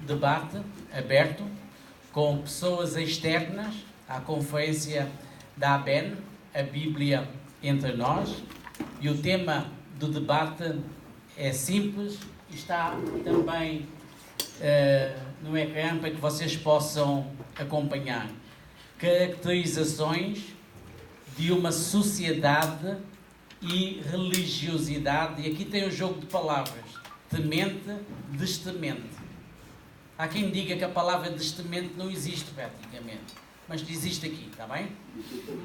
debate aberto com pessoas externas à conferência da ABEN, a Bíblia entre nós, e o tema do debate é simples e está também no ecrã para que vocês possam acompanhar. Caracterizações de uma sociedade e religiosidade, e aqui tem o jogo de palavras, temente, destemente. Há quem diga que a palavra destemente não existe praticamente, mas existe aqui, está bem?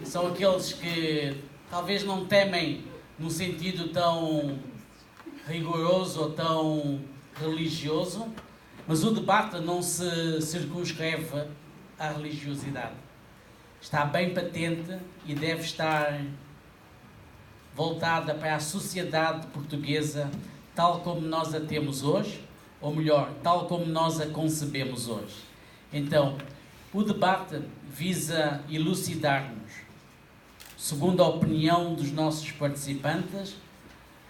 São aqueles que talvez não temem num sentido tão rigoroso ou tão religioso, mas o debate não se circunscreve à religiosidade. Está bem patente e deve estar voltada para a sociedade portuguesa tal como nós a temos hoje, ou melhor, tal como nós a concebemos hoje. Então, o debate visa elucidar-nos, segundo a opinião dos nossos participantes,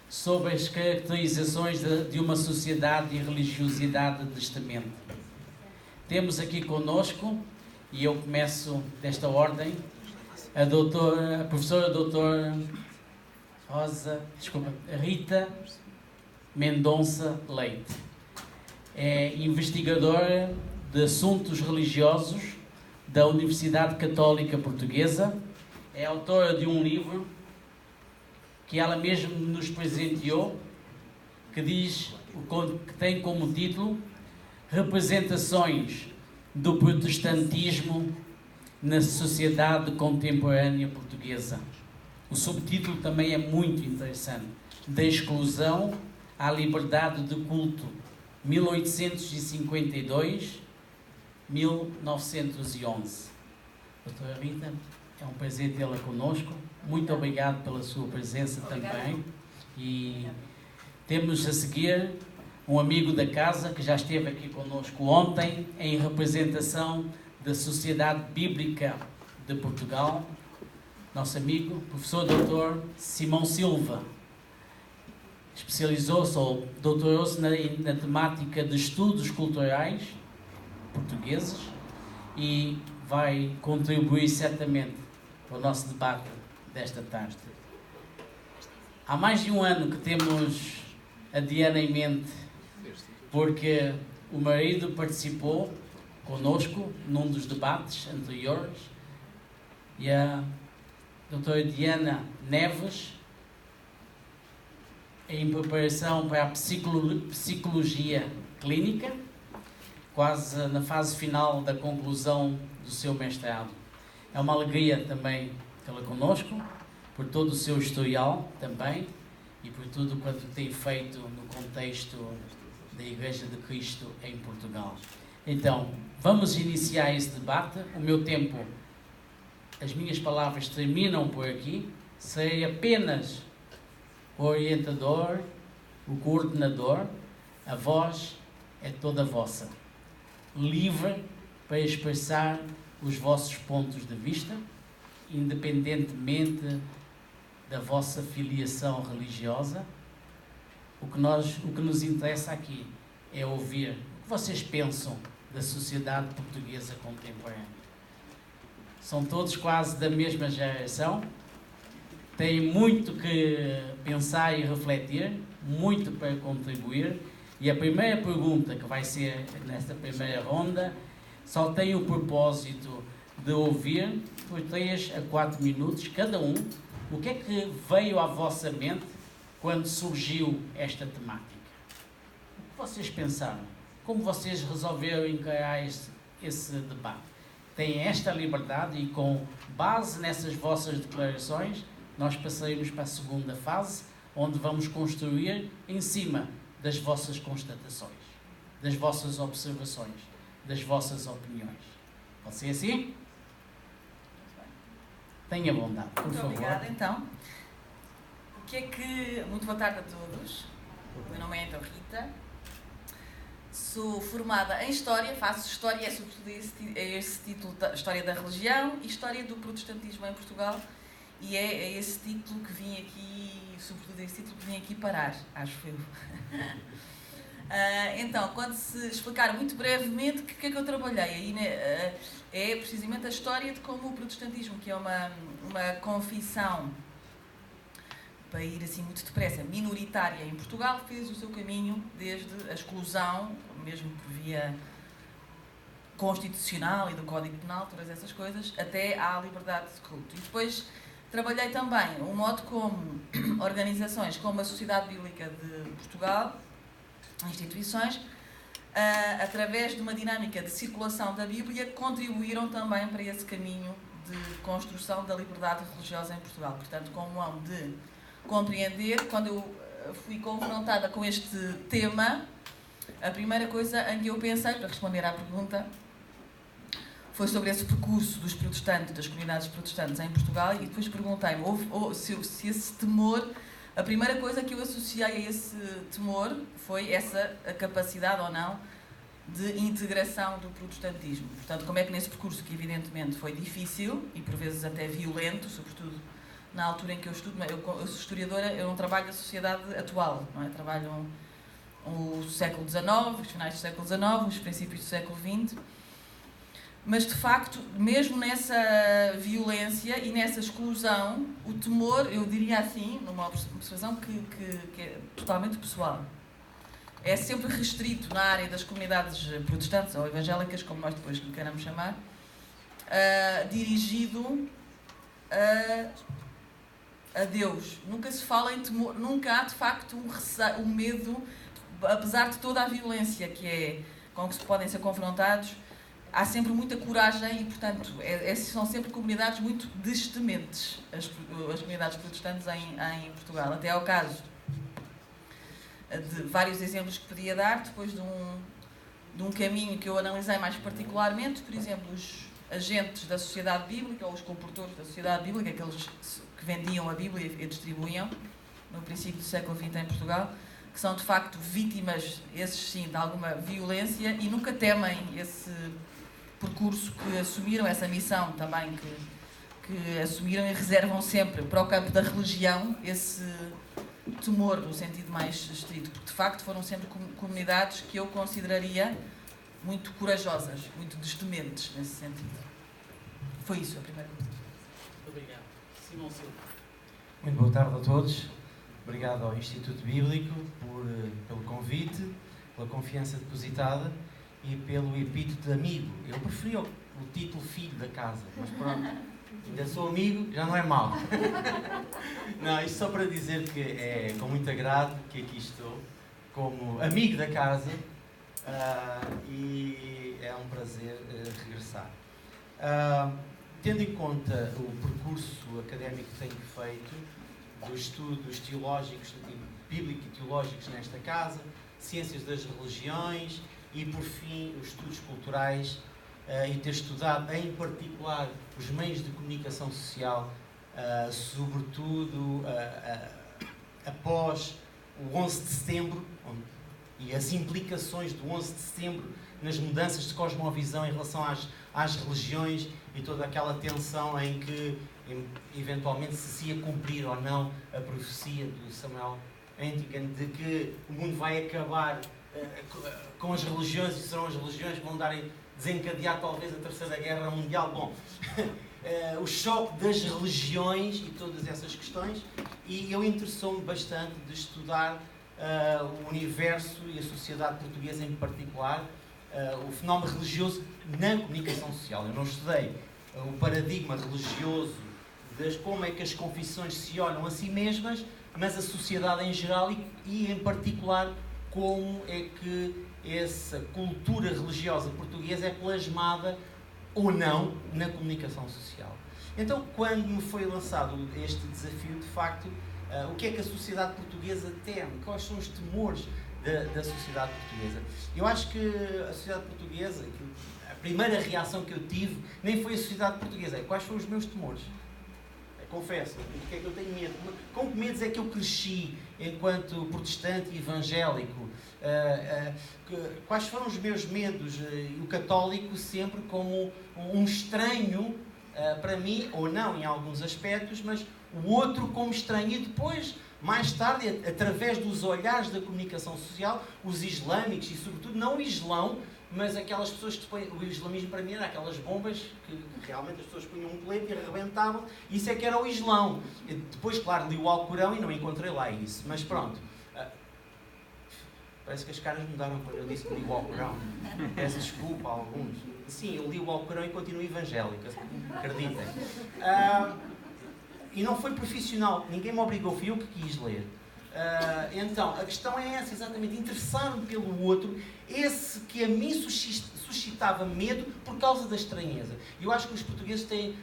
sobre as caracterizações de uma sociedade e religiosidade destemente. Temos aqui conosco, e eu começo desta ordem, a professora doutora Rita Mendonça Leite. É investigadora de assuntos religiosos da Universidade Católica Portuguesa. É autora de um livro que ela mesma nos presenteou, que tem como título Representações do Protestantismo na Sociedade Contemporânea Portuguesa. O subtítulo também é muito interessante: Da Exclusão à Liberdade de Culto, 1852-1911. Doutora Rita, é um prazer tê-la connosco. Muito obrigado pela sua presença também. E temos a seguir um amigo da casa que já esteve aqui connosco ontem em representação da Sociedade Bíblica de Portugal, nosso amigo, professor doutor Simão Silva. Especializou-se ou doutorou-se na temática de estudos culturais portugueses e vai contribuir certamente para o nosso debate desta tarde. Há mais de um ano que temos a Diana em mente, porque o marido participou conosco num dos debates anteriores e a doutora Diana Neves, em preparação para a psicologia clínica, quase na fase final da conclusão do seu mestrado. É uma alegria também tê-la connosco, por todo o seu historial também e por tudo quanto tem feito no contexto da Igreja de Cristo em Portugal. Então, vamos iniciar esse debate. O meu tempo, as minhas palavras terminam por aqui. Serei apenas o orientador, o coordenador. A voz é toda vossa. Livre para expressar os vossos pontos de vista, independentemente da vossa filiação religiosa. O que nos interessa aqui é ouvir o que vocês pensam da sociedade portuguesa contemporânea. São todos quase da mesma geração, têm muito que pensar e refletir, muito para contribuir, e a primeira pergunta que vai ser nesta primeira ronda só tem o propósito de ouvir por 3 a 4 minutos cada um o que é que veio à vossa mente quando surgiu esta temática. O que vocês pensaram? Como vocês resolveram encarar esse debate? Têm esta liberdade e, com base nessas vossas declarações, nós passaremos para a segunda fase, onde vamos construir em cima das vossas constatações, das vossas observações, das vossas opiniões. Pode ser assim? Tenha bondade, por favor. Muito obrigada, então. Muito boa tarde a todos. O meu nome é então Rita. Sou formada em História, faço História, é sobretudo esse título, História da Religião e História do Protestantismo em Portugal, e é esse título que vim aqui, sobretudo esse título que vim aqui parar, acho eu. Então, quando se explicar muito brevemente o que é que eu trabalhei, aí, né, é precisamente a história de como o protestantismo, que é uma confissão, para ir assim muito depressa, minoritária em Portugal, fez o seu caminho desde a exclusão, mesmo por via constitucional e do Código Penal, todas essas coisas, até à liberdade de culto. E depois trabalhei também o modo como organizações como a Sociedade Bíblica de Portugal, instituições, através de uma dinâmica de circulação da Bíblia, contribuíram também para esse caminho de construção da liberdade religiosa em Portugal. Portanto, como hão de compreender, quando eu fui confrontada com este tema, a primeira coisa em que eu pensei, para responder à pergunta, foi sobre esse percurso dos protestantes, das comunidades protestantes em Portugal, e depois perguntei-me se esse temor, a primeira coisa que eu associei a esse temor foi essa a capacidade ou não de integração do protestantismo. Portanto, como é que nesse percurso, que evidentemente foi difícil e por vezes até violento, sobretudo na altura em que eu estudo, eu sou historiadora, eu não trabalho a sociedade atual, não é? Trabalho o século XIX, os finais do século XIX, os princípios do século XX, mas de facto, mesmo nessa violência e nessa exclusão, o temor, eu diria assim, numa observação que é totalmente pessoal, é sempre restrito na área das comunidades protestantes ou evangélicas, como nós depois lhe queremos chamar, dirigido a Deus. Nunca se fala em temor, nunca há de facto um medo, apesar de toda a violência com que se podem ser confrontados, há sempre muita coragem e, portanto, são sempre comunidades muito destementes, as comunidades protestantes em Portugal. Até ao caso de vários exemplos que podia dar, depois de um caminho que eu analisei mais particularmente, por exemplo, os agentes da Sociedade Bíblica, ou os comportores da Sociedade Bíblica, aqueles que vendiam a Bíblia e distribuíam no princípio do século XX em Portugal, que são de facto vítimas, esses sim, de alguma violência e nunca temem esse percurso que assumiram, essa missão também que assumiram e reservam sempre para o campo da religião esse temor no sentido mais estrito, porque de facto foram sempre comunidades que eu consideraria muito corajosas, muito destementes nesse sentido. Foi isso a primeira coisa. Obrigado. Simão Silva. Muito boa tarde a todos. Obrigado ao Instituto Bíblico pelo convite, pela confiança depositada e pelo epíteto de amigo. Eu preferi o título filho da casa, mas pronto, ainda sou amigo, já não é mau. Não, isto só para dizer que é com muito agrado que aqui estou, como amigo da casa, e é um prazer regressar. Tendo em conta o percurso académico que tenho feito, dos estudos teológicos, bíblicos e teológicos nesta casa, ciências das religiões e, por fim, os estudos culturais, e ter estudado, em particular, os meios de comunicação social, sobretudo após o 11 de setembro, e as implicações do 11 de setembro nas mudanças de cosmovisão em relação às religiões e toda aquela tensão em que eventualmente se ia cumprir ou não a profecia do Samuel Entigan de que o mundo vai acabar com as religiões e serão as religiões que vão desencadear talvez a Terceira Guerra Mundial. Bom, o choque das religiões e todas essas questões, e eu interessou-me bastante de estudar o universo e a sociedade portuguesa em particular, o fenómeno religioso na comunicação social. Eu não estudei o paradigma religioso de como é que as confissões se olham a si mesmas, mas a sociedade em geral e em particular como é que essa cultura religiosa portuguesa é plasmada ou não na comunicação social. Então, quando me foi lançado este desafio, de facto, o que é que a sociedade portuguesa teme? Quais são os temores da sociedade portuguesa? Eu acho que a sociedade portuguesa, a primeira reação que eu tive, nem foi a sociedade portuguesa, é quais foram os meus temores. Confesso, o que é que eu tenho medo? Com que medos é que eu cresci enquanto protestante e evangélico? Quais foram os meus medos? O católico sempre como um estranho para mim, ou não em alguns aspectos, mas o outro como estranho. E depois Mais tarde, através dos olhares da comunicação social, os islâmicos e, sobretudo, não o Islão, mas aquelas pessoas que põem, o islamismo para mim era aquelas bombas que realmente as pessoas punham um colete e arrebentavam, isso é que era o Islão. Depois, claro, li o Alcorão e não encontrei lá isso, mas pronto. Parece que as caras mudaram quando eu disse que li o Alcorão. Peço desculpa a alguns. Sim, eu li o Alcorão e continuo evangélico, acreditem. E não foi profissional, ninguém me obrigou, fui eu que quis ler. Então, a questão é essa, exatamente, interessar-me pelo outro, esse que a mim suscitava medo por causa da estranheza. E eu acho que os portugueses têm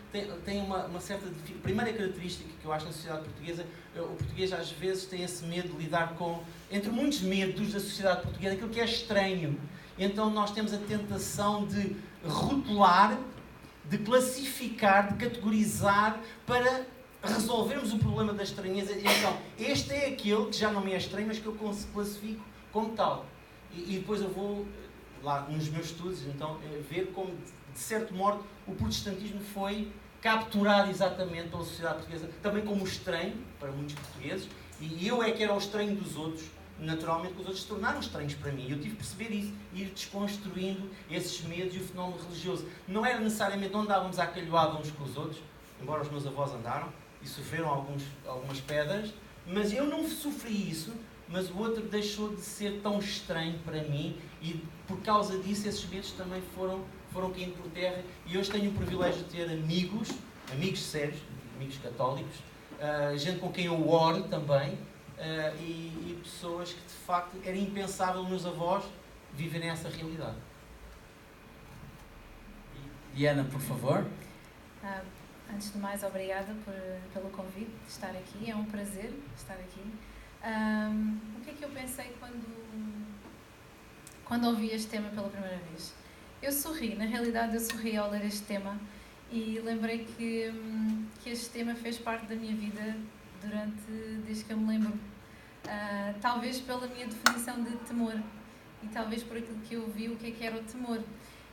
uma certa... Primeira característica que eu acho na sociedade portuguesa, o português às vezes tem esse medo de lidar com, entre muitos medos da sociedade portuguesa, aquilo que é estranho. Então nós temos a tentação de rotular, de classificar, de categorizar para resolvermos o problema da estranheza. Então, este é aquele que já não me é estranho, mas que eu classifico como tal. E depois eu vou, lá nos meus estudos, então, ver como, de certo modo, o protestantismo foi capturado exatamente pela sociedade portuguesa, também como estranho, para muitos portugueses, e eu é que era o estranho dos outros, naturalmente que os outros se tornaram estranhos para mim. Eu tive que perceber isso, ir desconstruindo esses medos e o fenómeno religioso. Não era necessariamente, não andávamos à calhoada uns com os outros, embora os meus avós andaram, e sofreram algumas pedras, mas eu não sofri isso, mas o outro deixou de ser tão estranho para mim e por causa disso esses medos também foram caindo por terra e hoje tenho o privilégio de ter amigos sérios, amigos católicos, gente com quem eu oro também e pessoas que de facto era impensável meus avós viverem essa realidade. Diana, por favor. Antes de mais, obrigada pelo convite de estar aqui. É um prazer estar aqui. O que é que eu pensei quando ouvi este tema pela primeira vez? Eu sorri, na realidade eu sorri ao ler este tema e lembrei que este tema fez parte da minha vida desde que eu me lembro. Talvez pela minha definição de temor e talvez por aquilo que eu vi o que era o temor.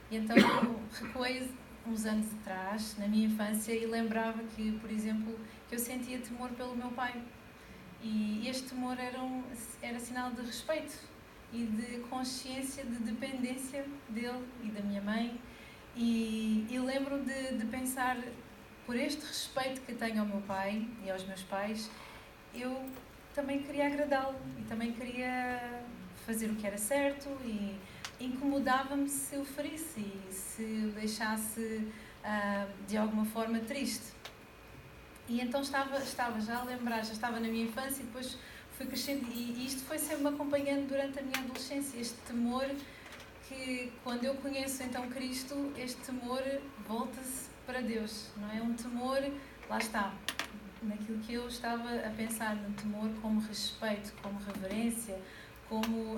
E então eu recuei uns anos atrás, na minha infância, e lembrava que, por exemplo, que eu sentia temor pelo meu pai. E este temor era sinal de respeito e de consciência de dependência dele e da minha mãe. E lembro de pensar, por este respeito que tenho ao meu pai e aos meus pais, eu também queria agradá-lo e também queria fazer o que era certo e incomodava-me se o ferisse e se o deixasse de alguma forma triste. E então estava já a lembrar, já estava na minha infância e depois fui crescendo e isto foi sempre me acompanhando durante a minha adolescência, este temor que quando eu conheço então Cristo, este temor volta-se para Deus, não é? Um temor, lá está, naquilo que eu estava a pensar, no temor como respeito, como reverência, como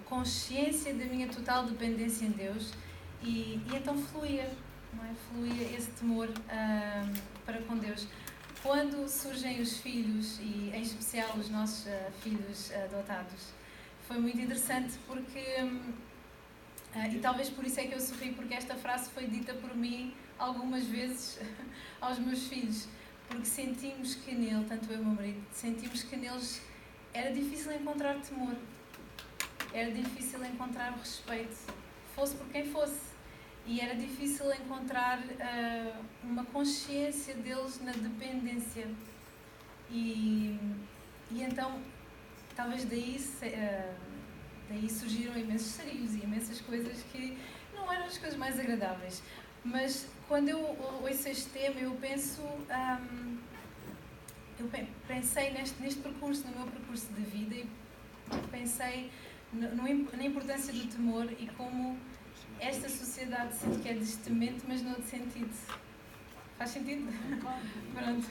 consciência da minha total dependência em Deus e então fluía, não é? Fluía esse temor para com Deus. Quando surgem os filhos, e em especial os nossos filhos adotados, foi muito interessante porque, e talvez por isso é que eu sorri, porque esta frase foi dita por mim algumas vezes aos meus filhos, porque sentimos que nele, tanto eu e o meu marido, sentimos que neles era difícil encontrar temor. Era difícil encontrar o respeito, fosse por quem fosse. E era difícil encontrar uma consciência deles na dependência. E então, talvez daí surgiram imensos sarilhos e imensas coisas que não eram as coisas mais agradáveis. Mas quando eu ouço este tema, eu pensei neste percurso, no meu percurso de vida, e pensei na importância do temor e como esta sociedade sinto que é destemente, mas noutro sentido. Faz sentido? Pronto.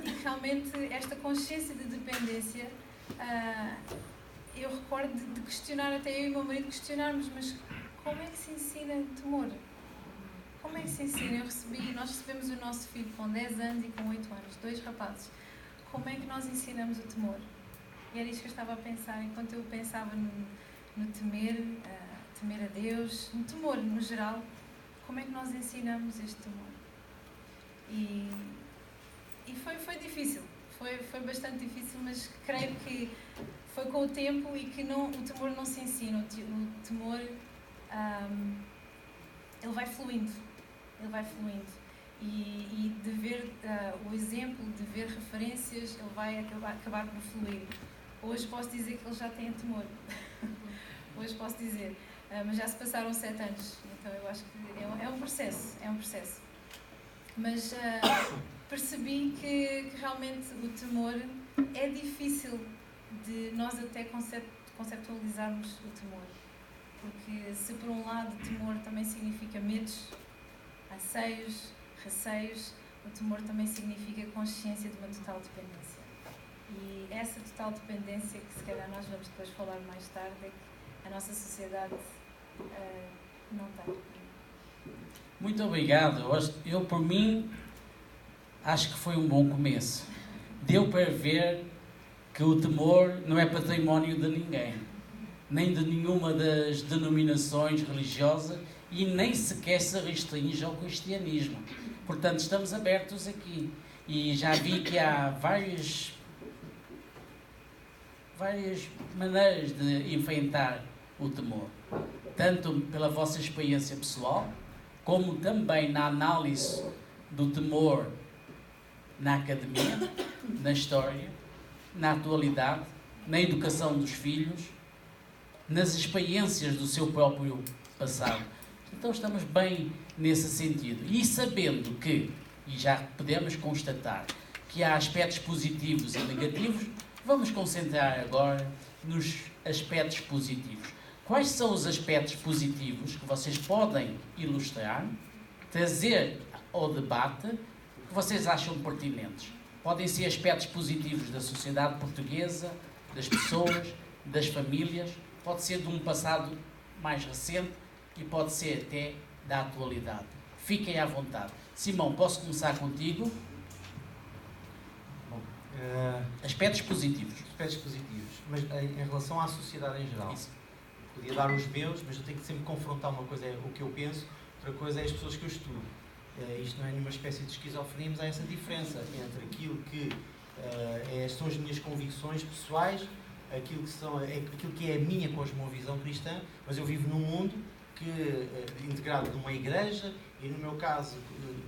E que realmente esta consciência de dependência, eu recordo de questionar, até eu e o meu marido questionarmos, mas como é que se ensina temor? Como é que se ensina? Nós recebemos o nosso filho com 10 anos e com 8 anos, 2 rapazes. Como é que nós ensinamos o temor? E era isto que eu estava a pensar, enquanto eu pensava no temer a Deus, no temor no geral, como é que nós ensinamos este temor? E e foi difícil, foi bastante difícil, mas creio que foi com o tempo e que o temor não se ensina, o temor ele vai fluindo, e de ver o exemplo, de ver referências, ele vai acabar por fluir. Hoje posso dizer que ele já tem temor, hoje posso dizer, mas já se passaram 7 anos, então eu acho que é um processo. Mas percebi que realmente o temor é difícil de nós até conceptualizarmos o temor. Porque se por um lado o temor também significa medos, anseios, receios, o temor também significa consciência de uma total dependência. E essa total dependência, que se calhar nós vamos depois falar mais tarde, é que a nossa sociedade não tem. Muito obrigado. Eu, por mim, acho que foi um bom começo. Deu para ver que o temor não é património de ninguém, nem de nenhuma das denominações religiosas e nem sequer se restringe ao cristianismo. Portanto, estamos abertos aqui. E já vi que há várias maneiras de enfrentar o temor. Tanto pela vossa experiência pessoal, como também na análise do temor na academia, na história, na atualidade, na educação dos filhos, nas experiências do seu próprio passado. Então estamos bem nesse sentido. E sabendo que, e já podemos constatar, que há aspectos positivos e negativos, vamos concentrar agora nos aspectos positivos. Quais são os aspectos positivos que vocês podem ilustrar, trazer ao debate, que vocês acham pertinentes? Podem ser aspectos positivos da sociedade portuguesa, das pessoas, das famílias, pode ser de um passado mais recente e pode ser até da atualidade. Fiquem à vontade. Simão, posso começar contigo? Bom, aspectos positivos. Aspectos positivos, mas em relação à sociedade em geral. Isso. Podia dar os meus, mas eu tenho que sempre confrontar. Uma coisa é o que eu penso, outra coisa é as pessoas que eu estudo. Isto não é nenhuma espécie de esquizofrenia, mas há essa diferença entre aquilo que são as minhas convicções pessoais, aquilo que é a minha cosmovisão cristã, mas eu vivo num mundo integrado numa igreja, e no meu caso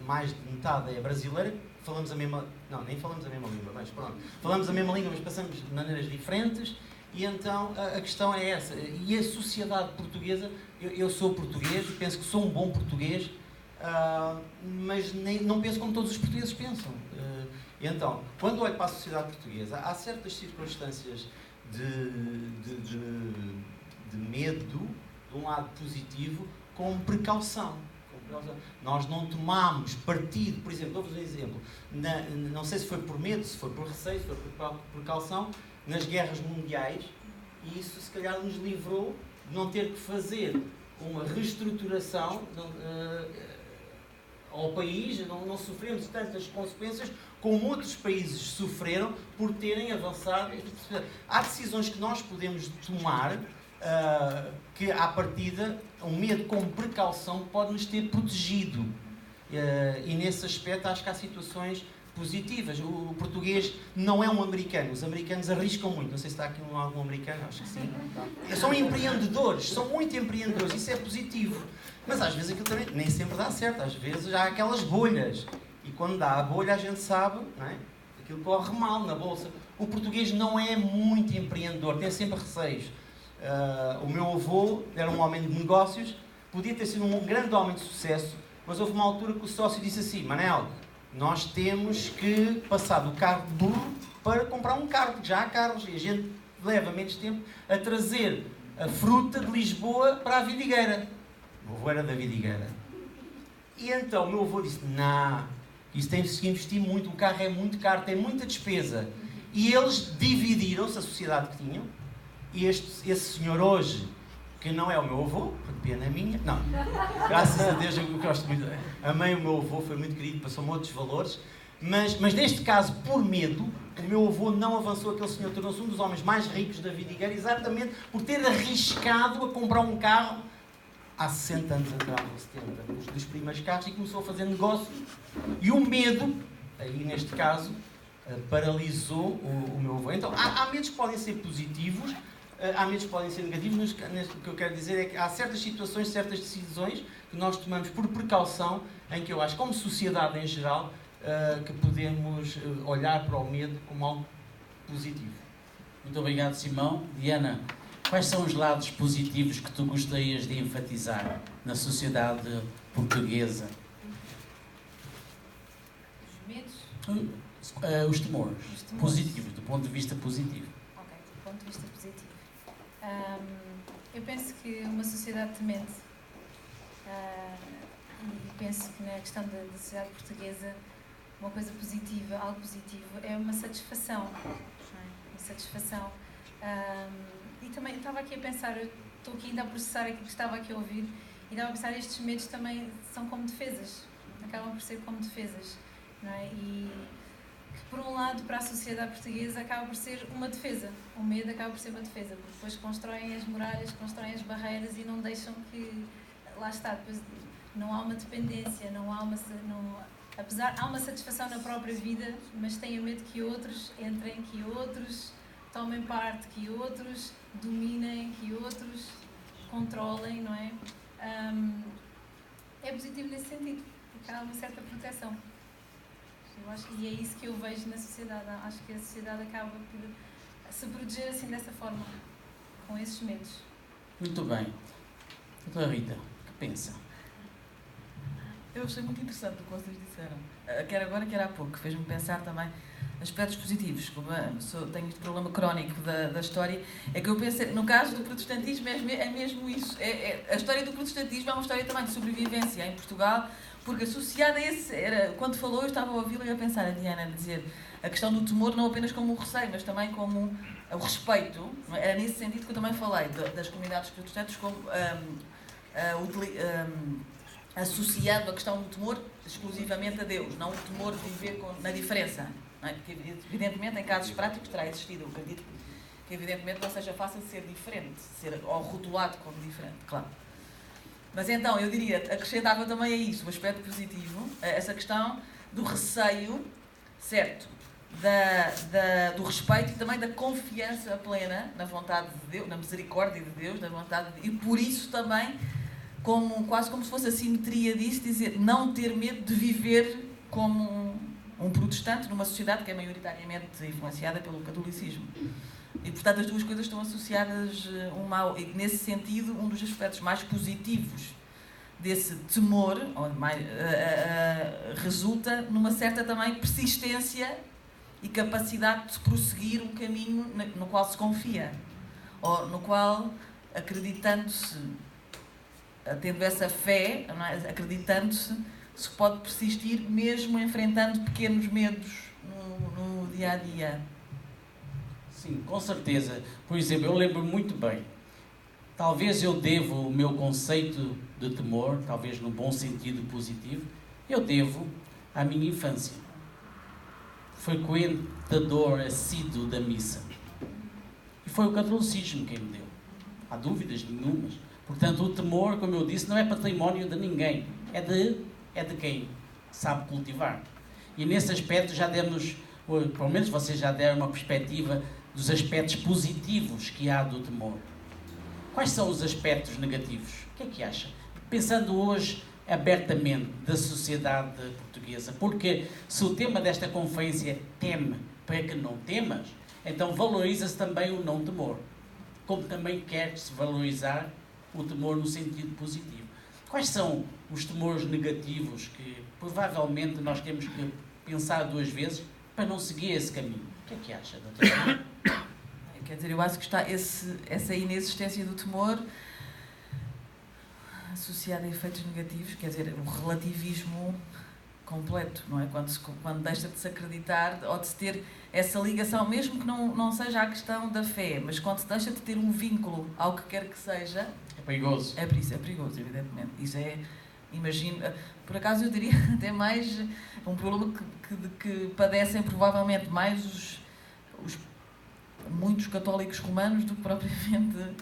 mais de metade é brasileira, falamos a mesma, não, nem falamos a mesma língua, mas pronto, falamos a mesma língua, mas passamos de maneiras diferentes, e então a questão é essa. E a sociedade portuguesa, eu sou português, penso que sou um bom português, mas não penso como todos os portugueses pensam. Então, quando olho para a sociedade portuguesa, há certas circunstâncias de medo, de um lado positivo, com precaução. Nós não tomamos partido, por exemplo, dou-vos um exemplo, não sei se foi por medo, se foi por receio, se foi por precaução, nas guerras mundiais, e isso se calhar nos livrou de não ter que fazer uma reestruturação ao país, não sofremos tantas consequências como outros países sofreram por terem avançado. Há decisões que nós podemos tomar que, à partida, um medo com precaução pode nos ter protegido. E nesse aspecto acho que há situações positivas. O português não é um americano. Os americanos arriscam muito. Não sei se está aqui algum americano, acho que sim. São empreendedores, são muito empreendedores. Isso é positivo. Mas às vezes aquilo também nem sempre dá certo. Às vezes há aquelas bolhas. E quando dá a bolha a gente sabe, não é? Aquilo corre mal na bolsa. O português não é muito empreendedor, tem sempre receios. O meu avô era um homem de negócios, podia ter sido um grande homem de sucesso, mas houve uma altura que o sócio disse assim: Manel, nós temos que passar do carro de burro para comprar um carro, porque já há carros e a gente leva menos tempo a trazer a fruta de Lisboa para a Vidigueira. O meu avô era da Vidigueira. E então o meu avô disse: não, isso tem-se que investir muito, o carro é muito caro, tem muita despesa. E eles dividiram-se, a sociedade que tinham, e esse senhor hoje, que não é o meu avô, pena minha, não, graças a Deus eu gosto muito, amei o meu avô, foi muito querido, passou-me outros valores, mas neste caso, por medo, o meu avô não avançou, aquele senhor tornou-se um dos homens mais ricos da Vidigueira, exatamente por ter arriscado a comprar um carro há 60 anos atrás, ou 70, dos primeiros carros, e começou a fazer negócio, e o medo aí neste caso, paralisou o meu avô. Então, há medos que podem ser positivos, há medos que podem ser negativos, mas o que eu quero dizer é que há certas situações, certas decisões que nós tomamos por precaução, em que eu acho, como sociedade em geral, que podemos olhar para o medo como algo positivo. Muito obrigado, Simão. Diana, quais são os lados positivos que tu gostarias de enfatizar na sociedade portuguesa? Os medos? Os temores. Os temores. Positivos, do ponto de vista positivo. Ok, do ponto de vista positivo. Eu penso que uma sociedade temente, e penso que na questão da sociedade portuguesa, uma coisa positiva, algo positivo, é uma satisfação. Não é? Uma satisfação. E também estava aqui a pensar, estou aqui ainda a processar aquilo que estava aqui a ouvir, e estava a pensar, estes medos também são como defesas, acabam por ser como defesas, não é? E que, por um lado, para a sociedade portuguesa acaba por ser uma defesa, o medo acaba por ser uma defesa, porque depois constroem as muralhas, constroem as barreiras e não deixam que, lá está, depois não há uma dependência, apesar, há uma satisfação na própria vida, mas têm medo que outros entrem, que outros tomem parte, que outros dominem, que outros controlem, não é? É positivo nesse sentido, porque há uma certa proteção. Eu acho, e é isso que eu vejo na sociedade. Acho que a sociedade acaba por se proteger assim dessa forma, com esses medos. Muito bem. Doutora Rita, o que pensa? Eu achei muito interessante o que vocês disseram. Quer agora, quer há pouco. Fez-me pensar também aspectos positivos. Como tenho este problema crónico da história, é que eu pensei, no caso do protestantismo, é mesmo isso. A história do protestantismo é uma história também de sobrevivência em Portugal, porque associada a esse, quando falou, eu estava a ouvi-la e a pensar, a Diana, a dizer a questão do temor não apenas como um receio, mas também como o respeito. Era nesse sentido que eu também falei das comunidades protestantes como associando a questão do temor exclusivamente a Deus, não o temor de viver na diferença. Não é? Porque, evidentemente, em casos práticos terá existido. Eu acredito que, evidentemente, não seja fácil ser diferente, ou rotulado como diferente, claro. Mas então, eu diria, acrescentava também a isso, o aspecto positivo, essa questão do receio, certo? Do respeito e também da confiança plena na vontade de Deus, na misericórdia de Deus, na vontade de Deus, e por isso também, quase como se fosse a simetria disso, dizer, não ter medo de viver como um protestante numa sociedade que é maioritariamente influenciada pelo catolicismo. E, portanto, as duas coisas estão associadas e nesse sentido, um dos aspectos mais positivos desse temor resulta numa certa também persistência e capacidade de prosseguir um caminho no qual se confia, ou no qual, acreditando-se, tendo essa fé, não é? Acreditando-se, se pode persistir mesmo enfrentando pequenos medos no dia-a-dia. Sim, com certeza. Por exemplo, eu lembro muito bem, talvez eu devo o meu conceito de temor, talvez no bom sentido positivo, eu devo à minha infância. Frequentador assíduo da missa. E foi o catolicismo quem me deu. Há dúvidas nenhumas. Portanto, o temor, como eu disse, não é património de ninguém. É de quem sabe cultivar. E nesse aspecto já demos, pelo menos vocês já deram uma perspectiva dos aspectos positivos que há do temor. Quais são os aspectos negativos? O que é que acha? Pensando hoje abertamente da sociedade portuguesa, porque se o tema desta conferência é teme para que não temas, então valoriza-se também o não temor, como também quer-se valorizar o temor no sentido positivo. Quais são os temores negativos que provavelmente nós temos que pensar duas vezes para não seguir esse caminho? O que é que acha, doutora? Quer dizer, eu acho que está essa inexistência do temor associada a efeitos negativos, quer dizer, o relativismo completo, não é? Quando deixa de se acreditar ou de se ter essa ligação, mesmo que não seja a questão da fé, mas quando se deixa de ter um vínculo ao que quer que seja, é perigoso. É perigoso, evidentemente. Isso imagino, por acaso eu diria até mais um problema que padecem provavelmente mais muitos católicos romanos do que propriamente.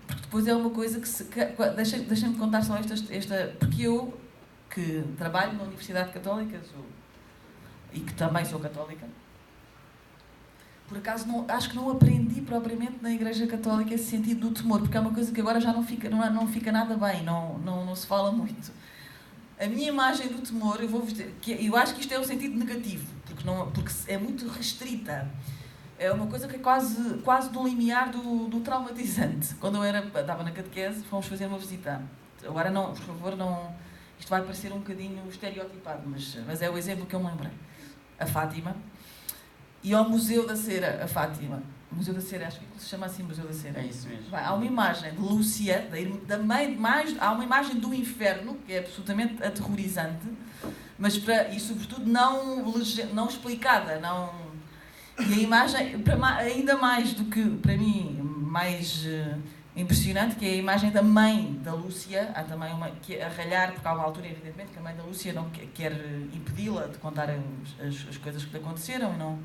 Porque depois é uma coisa deixem-me contar só esta. Porque eu, que trabalho na Universidade Católica, sou e que também sou católica. Por acaso, acho que não aprendi propriamente na Igreja Católica esse sentido do temor, porque é uma coisa que agora já não fica nada bem, não se fala muito. A minha imagem do temor, eu acho que isto é um sentido negativo, porque é muito restrita. É uma coisa que é quase no limiar do traumatizante. Quando eu estava na catequese, fomos fazer uma visita. Agora não, por favor, não... Isto vai parecer um bocadinho estereotipado, mas é o exemplo que eu me lembrei. A Fátima. E ao Museu da Cera, a Fátima. Museu da Cera, acho que se chama assim Museu da Cera. É isso mesmo. Há uma imagem de Lúcia, da mãe, há uma imagem do inferno, que é absolutamente aterrorizante, mas e sobretudo não explicada, e a imagem, ainda mais do que, para mim, mais impressionante, que é a imagem da mãe da Lúcia. Há também uma que a ralhar, porque há uma altura, evidentemente, que a mãe da Lúcia não quer impedi-la de contar as coisas que lhe aconteceram.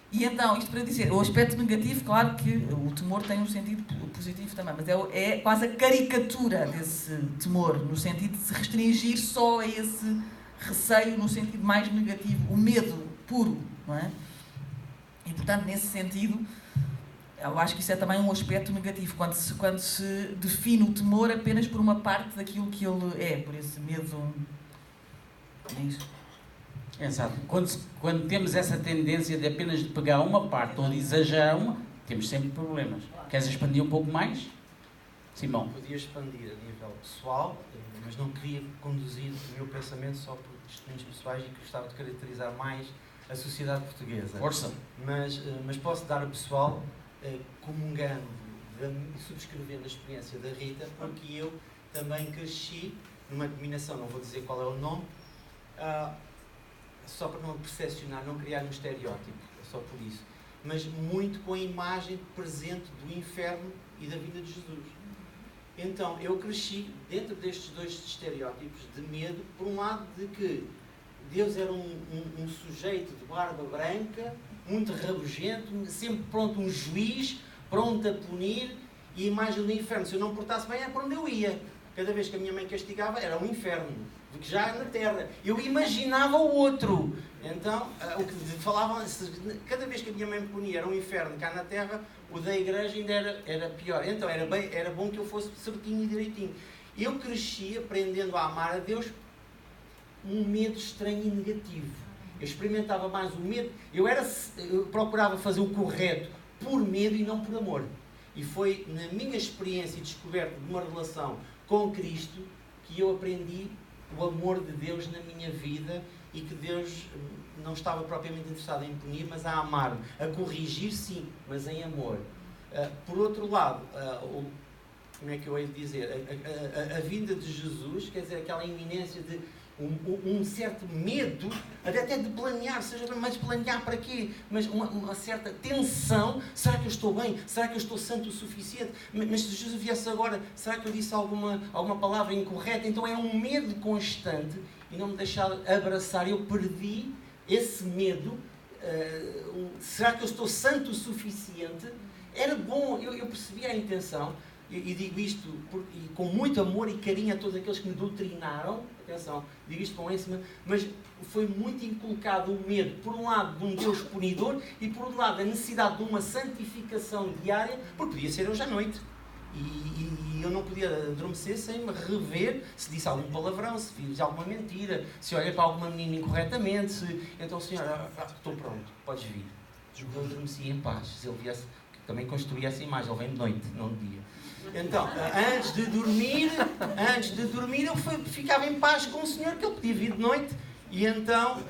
E então, isto para dizer, o aspecto negativo, claro que o temor tem um sentido positivo também, mas é quase a caricatura desse temor, no sentido de se restringir só a esse receio, no sentido mais negativo, o medo puro, não é? E, portanto, nesse sentido, eu acho que isso é também um aspecto negativo, quando se define o temor apenas por uma parte daquilo que ele é, por esse medo. É isso. Exato. Quando temos essa tendência de apenas de pegar uma parte ou de exagerar uma, temos sempre problemas. Queres expandir um pouco mais? Simão? Podia expandir a nível pessoal, mas não queria conduzir o meu pensamento só por testemunhos pessoais e que gostava de caracterizar mais a sociedade portuguesa. Força! Mas posso dar ao pessoal, comungando e subscrevendo a experiência da Rita, porque eu também cresci numa denominação, não vou dizer qual é o nome, só para não percepcionar, não criar um estereótipo, só por isso, mas muito com a imagem presente do inferno e da vida de Jesus. Então, eu cresci dentro destes dois estereótipos de medo, por um lado de que Deus era um sujeito de barba branca, muito rabugento, sempre pronto, um juiz, pronto a punir, e a imagem do inferno, se eu não portasse bem, é para onde eu ia. Cada vez que a minha mãe castigava, era um inferno, porque já na terra. Eu imaginava o outro. Então, o que falavam, cada vez que a minha mãe me punia, era um inferno cá na terra, o da igreja ainda era pior. Então, era bom que eu fosse certinho e direitinho. Eu cresci aprendendo a amar a Deus um medo estranho e negativo. Eu experimentava mais o medo. Eu procurava fazer o correto por medo e não por amor. E foi na minha experiência e descoberta de uma relação com Cristo que eu aprendi o amor de Deus na minha vida e que Deus não estava propriamente interessado em punir, mas a amar, a corrigir sim, mas em amor. Por outro lado, como é que eu hei de dizer? A vinda de Jesus, quer dizer, aquela iminência de um certo medo, até de planear, mas planear para quê? Mas uma certa tensão, será que eu estou bem? Será que eu estou santo o suficiente? Mas se Jesus viesse agora, será que eu disse alguma palavra incorreta? Então é um medo constante e não me deixar abraçar. Eu perdi esse medo. Será que eu estou santo o suficiente? Era bom, eu percebi a intenção. E digo isto com muito amor e carinho a todos aqueles que me doutrinaram, atenção, digo isto com esse, mas foi muito inculcado o medo, por um lado, de um Deus punidor e, por outro lado, a necessidade de uma santificação diária, porque podia ser hoje à noite. E eu não podia adormecer sem me rever se disse algum palavrão, se fiz alguma mentira, se olhei para alguma menina incorretamente. Então, senhora, estou pronto, podes vir. Eu adormeci em paz. Se ele viesse, também construía essa imagem, ele vem de noite, não de dia. Então, antes de dormir, eu ficava em paz com o Senhor, que ele podia vir de noite. E então,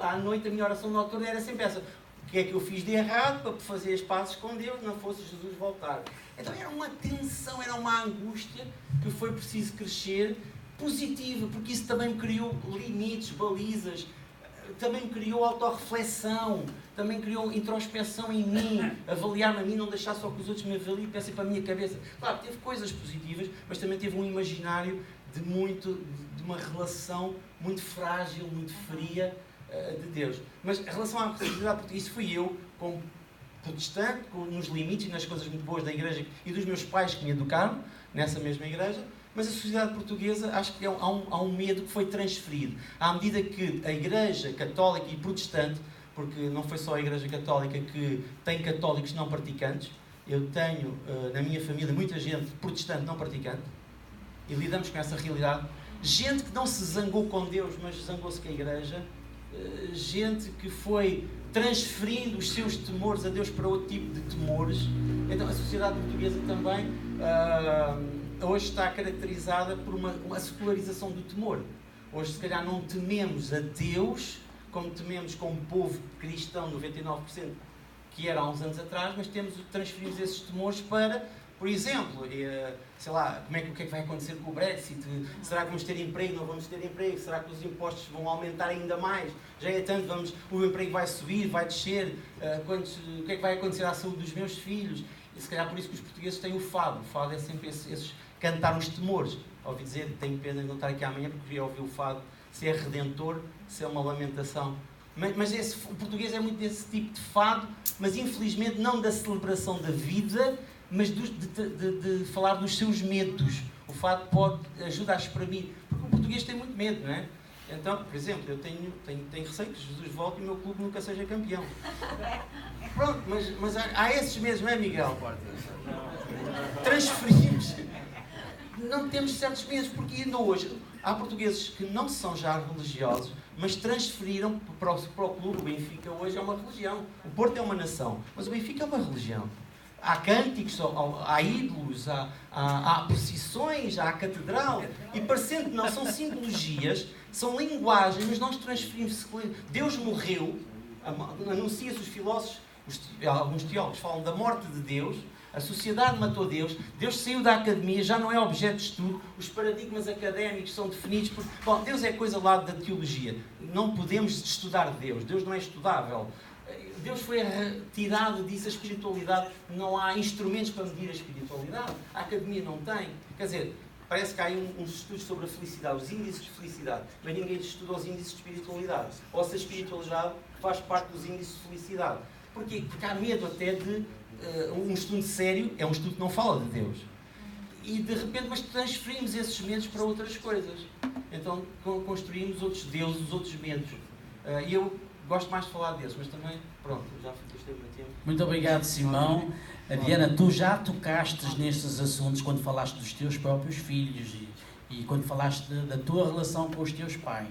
à noite, a minha oração noturna era sempre essa: o que é que eu fiz de errado para fazer as pazes com Deus, não fosse Jesus voltar? Então era uma tensão, era uma angústia que foi preciso crescer, positiva, porque isso também me criou limites, balizas, também me criou autorreflexão, também criou introspeção em mim, avaliar-me a mim, não deixar só que os outros me avaliem e pensem para a minha cabeça. Claro, teve coisas positivas, mas também teve um imaginário de uma relação muito frágil, muito fria de Deus. Mas em relação à possibilidade, porque isso fui eu, como protestante, nos limites e nas coisas muito boas da igreja e dos meus pais que me educaram nessa mesma igreja, Mas a sociedade portuguesa, acho que há um medo que foi transferido. À medida que a Igreja Católica e Protestante, porque não foi só a Igreja Católica que tem católicos não praticantes, eu tenho na minha família muita gente protestante não praticante, e lidamos com essa realidade. Gente que não se zangou com Deus, mas zangou-se com a Igreja. Gente que foi transferindo os seus temores a Deus para outro tipo de temores. Então a sociedade portuguesa também hoje está caracterizada por uma secularização do temor. Hoje se calhar não tememos a Deus como tememos com o povo cristão, 99%, que era há uns anos atrás, mas transferimos esses temores para, por exemplo, sei lá, o que é que vai acontecer com o Brexit? Será que vamos ter emprego? Não vamos ter emprego? Será que os impostos vão aumentar ainda mais? Já é tanto, o emprego vai subir, vai descer? O que é que vai acontecer à saúde dos meus filhos? E se calhar por isso que os portugueses têm o fado. O fado é sempre esses cantar os temores. Ouvi dizer, tenho pena de não estar aqui amanhã porque queria ouvir o fado, se é redentor, se é uma lamentação. Mas o português é muito desse tipo de fado, mas infelizmente não da celebração da vida, mas de falar dos seus medos. O fado pode ajudar a exprimir, porque o português tem muito medo, não é? Então, por exemplo, eu tenho receio que Jesus volte e o meu clube nunca seja campeão. Pronto, mas há esses medos, não é, Miguel? Transferimos. Não temos certos medos, porque ainda hoje há portugueses que não são já religiosos, mas transferiram para o clube. O Benfica hoje é uma religião. O Porto é uma nação, mas o Benfica é uma religião. Há cânticos, há ídolos, há procissões, há a catedral. E parecendo que não são simbologias, são linguagens, mas nós transferimos. Deus morreu, anuncia-se os filósofos, alguns teólogos falam da morte de Deus, a sociedade matou Deus, Deus saiu da academia, já não é objeto de estudo, os paradigmas académicos são definidos por... Bom, Deus é coisa lá da teologia, não podemos estudar Deus, Deus não é estudável. Deus foi retirado disso, a espiritualidade, não há instrumentos para medir a espiritualidade, a academia não tem. Quer dizer, parece que há aí uns estudos sobre a felicidade, os índices de felicidade, mas ninguém estuda os índices de espiritualidade. Ou se a espiritualidade faz parte dos índices de felicidade. Porquê? Porque há medo até de... um estudo sério é um estudo que não fala de Deus. E de repente, mas transferimos esses medos para outras coisas. Então construímos outros deuses, outros medos. E eu gosto mais de falar desses, mas também, pronto, já gostei muito tempo. Muito obrigado, Simão. Diana, tu já tocaste nestes assuntos quando falaste dos teus próprios filhos e quando falaste da tua relação com os teus pais.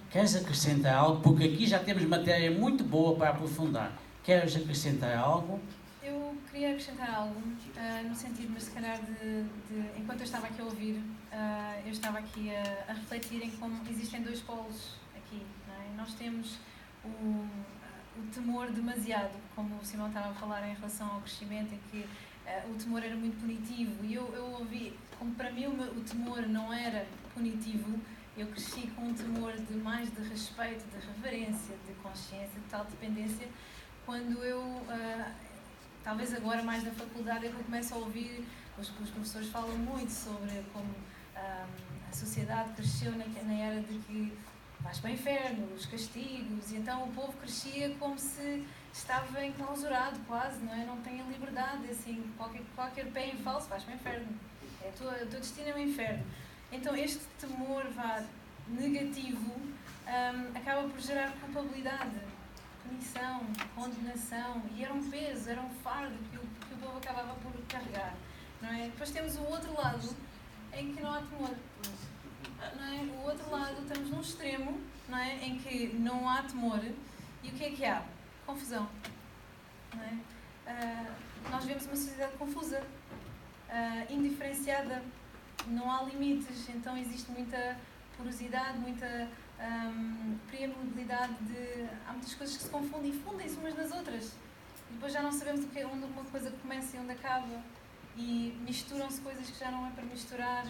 Queres acrescentar algo? Porque aqui já temos matéria muito boa para aprofundar. Queres acrescentar algo? Eu queria acrescentar algo, no sentido, mas se calhar enquanto eu estava aqui a ouvir, eu estava aqui a refletir em como existem dois polos aqui, não é? Nós temos o temor demasiado, como o Simão estava a falar em relação ao crescimento, em que o temor era muito punitivo, e eu ouvi, como para mim o temor não era punitivo, eu cresci com um temor mais de respeito, de reverência, de consciência, de tal dependência, quando eu... talvez agora mais na faculdade eu começo a ouvir, os professores falam muito sobre como a sociedade cresceu na era de que vais para o inferno, os castigos, e então o povo crescia como se estava enclausurado quase, não é? Não tem a liberdade, assim, qualquer pé em falso vais para o inferno, o teu destino é o inferno. Então este temor negativo acaba por gerar culpabilidade, punição, condenação, e era um peso, era um fardo que o povo acabava por carregar, não é? Depois temos o outro lado, em que não há temor, não é? O outro lado, estamos num extremo, não é? Em que não há temor, e o que há? Confusão, não é? Nós vemos uma sociedade confusa, indiferenciada, não há limites, então existe muita porosidade, muita... preabilidade há muitas coisas que se confundem e fundem-se umas nas outras e depois já não sabemos onde uma coisa começa e onde acaba e misturam-se coisas que já não é para misturar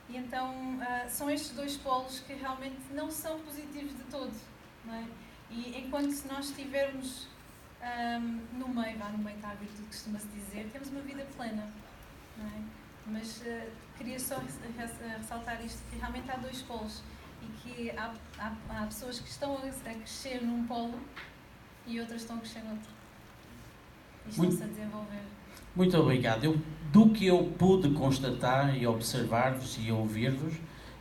e então são estes dois polos que realmente não são positivos de todo, não é? E enquanto se nós estivermos no meio está a virtude, costuma-se dizer, temos uma vida plena, não é? Mas queria só ressaltar isto, que realmente há dois polos e que há pessoas que estão a crescer num polo e outras estão a crescer noutro. E estão-se a desenvolver. Muito obrigado. Do que eu pude constatar e observar-vos e ouvir-vos,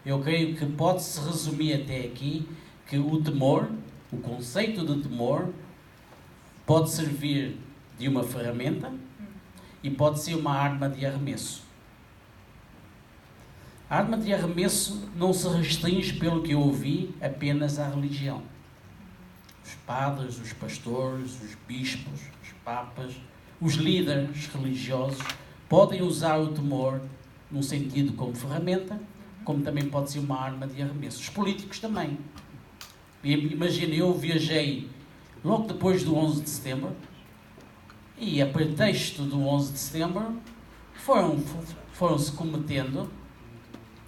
eu creio que pode-se resumir até aqui que o temor, o conceito de temor, pode servir de uma ferramenta e pode ser uma arma de arremesso. A arma de arremesso não se restringe, pelo que eu ouvi, apenas à religião. Os padres, os pastores, os bispos, os papas, os líderes religiosos podem usar o temor num sentido como ferramenta, como também pode ser uma arma de arremesso. Os políticos também. Imagina, eu viajei logo depois do 11 de setembro e, a pretexto do 11 de setembro, foram-se cometendo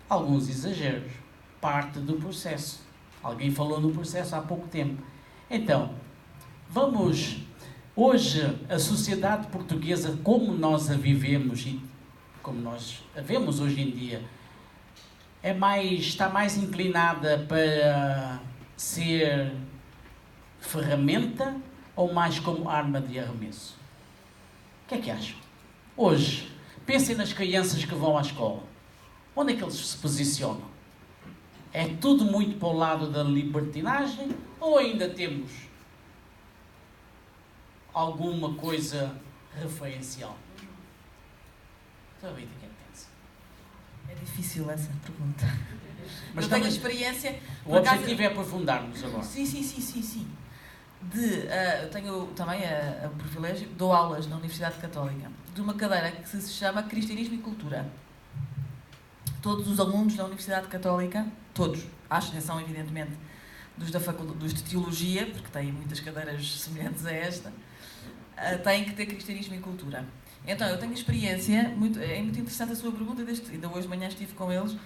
alguns exageros. Parte do processo. Alguém falou no processo há pouco tempo. Então, hoje, a sociedade portuguesa, como nós a vivemos e como nós a vemos hoje em dia, está mais inclinada para ser ferramenta ou mais como arma de arremesso? O que é que acham? Hoje, pensem nas crianças que vão à escola. Onde é que eles se posicionam? É tudo muito para o lado da libertinagem ou ainda temos alguma coisa referencial? Então, Rita, o que é que pensa? É difícil essa pergunta. Mas eu tenho também, experiência... o objetivo é aprofundarmos agora. Sim. Eu tenho também o privilégio, dou aulas na Universidade Católica, de uma cadeira que se chama Cristianismo e Cultura. Todos os alunos da Universidade Católica, todos, à exceção, evidentemente, dos de Teologia, porque têm muitas cadeiras semelhantes a esta, têm que ter Cristianismo e Cultura. Então, eu tenho experiência, é muito interessante a sua pergunta, ainda hoje de manhã estive com eles,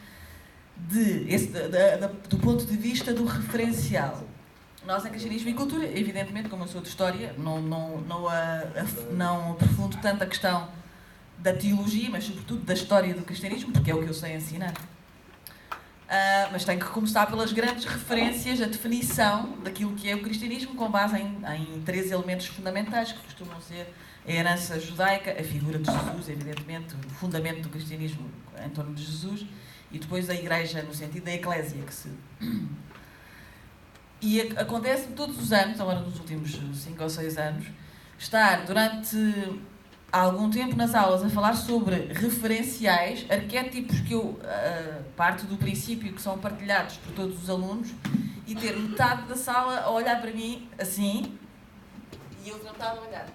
do ponto de vista do referencial. Nós, em Cristianismo e Cultura, evidentemente, como eu sou de História, não aprofundo tanto a questão da teologia, mas sobretudo da história do cristianismo, porque é o que eu sei ensinar. Mas tenho que começar pelas grandes referências, a definição daquilo que é o cristianismo, com base em 3 elementos fundamentais, que costumam ser a herança judaica, a figura de Jesus, evidentemente, o fundamento do cristianismo em torno de Jesus, e depois a Igreja, no sentido da Eclésia, E acontece todos os anos, agora nos últimos 5 ou 6 anos, estar durante algum tempo nas aulas a falar sobre referenciais, arquétipos que eu parto do princípio que são partilhados por todos os alunos, e ter metade da sala a olhar para mim assim e outra metade a olhar.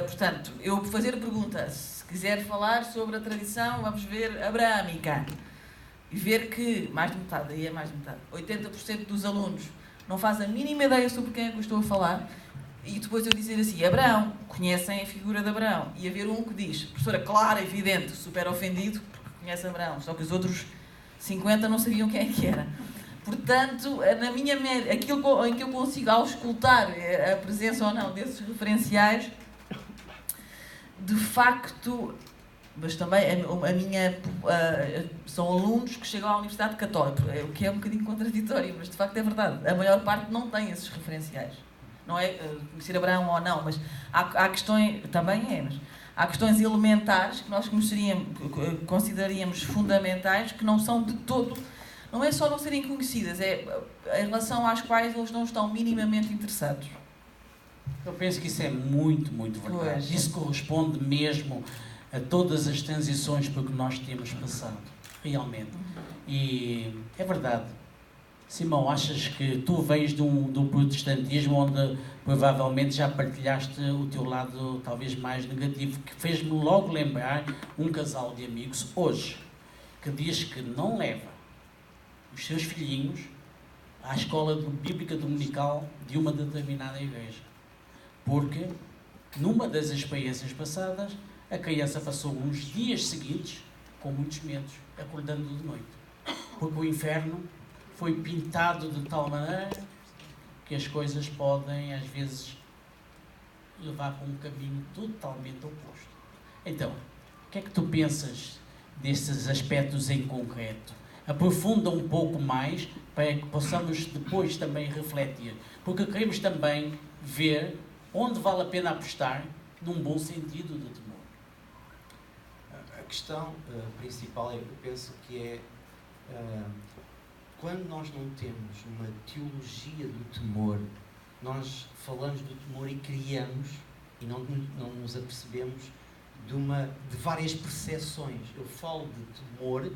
Portanto, eu fazer a pergunta, se quiser falar sobre a tradição, vamos ver, abraâmica, e ver que mais de metade, aí é mais de metade, 80% dos alunos não faz a mínima ideia sobre quem é que eu estou a falar. E depois eu dizer assim, Abraão, conhecem a figura de Abraão? E haver um que diz, professora, claro, evidente, super ofendido, porque conhece Abraão, só que os outros 50 não sabiam quem é que era. Portanto, na minha média, aquilo em que eu consigo auscultar a presença ou não desses referenciais, de facto, mas também são alunos que chegam à Universidade Católica, o que é um bocadinho contraditório, mas de facto é verdade, a maior parte não tem esses referenciais. Não é conhecer Abraão ou não, mas há questões, também mas há questões elementares que nós consideraríamos fundamentais, que não são de todo, não é só não serem conhecidas, é em relação às quais eles não estão minimamente interessados. Eu penso que isso é muito, muito verdade. Pois. Isso corresponde mesmo a todas as transições por que nós temos passado, realmente. E é verdade. Simão, achas que tu vens do protestantismo onde provavelmente já partilhaste o teu lado talvez mais negativo, que fez-me logo lembrar um casal de amigos hoje, que diz que não leva os seus filhinhos à escola bíblica dominical de uma determinada igreja. Porque, numa das experiências passadas, a criança passou uns dias seguintes com muitos medos, acordando de noite. Porque o inferno foi pintado de tal maneira que as coisas podem, às vezes, levar para um caminho totalmente oposto. Então, o que é que tu pensas desses aspectos em concreto? Aprofunda um pouco mais para que possamos depois também refletir. Porque queremos também ver onde vale a pena apostar num bom sentido de temor. questão principal, eu penso que é quando nós não temos uma teologia do temor, nós falamos do temor e criamos, e não nos apercebemos de várias percepções. Eu falo de temor,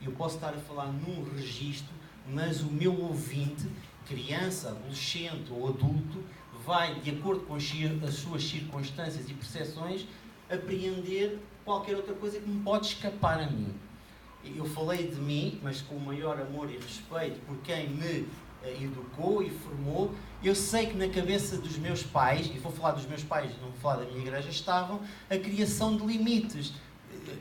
eu posso estar a falar num registro, mas o meu ouvinte, criança, adolescente ou adulto, vai, de acordo com as suas circunstâncias e percepções, apreender qualquer outra coisa que me pode escapar a mim. Eu falei de mim, mas com o maior amor e respeito por quem me educou e formou. Eu sei que na cabeça dos meus pais, e vou falar dos meus pais, não vou falar da minha igreja, estavam a criação de limites,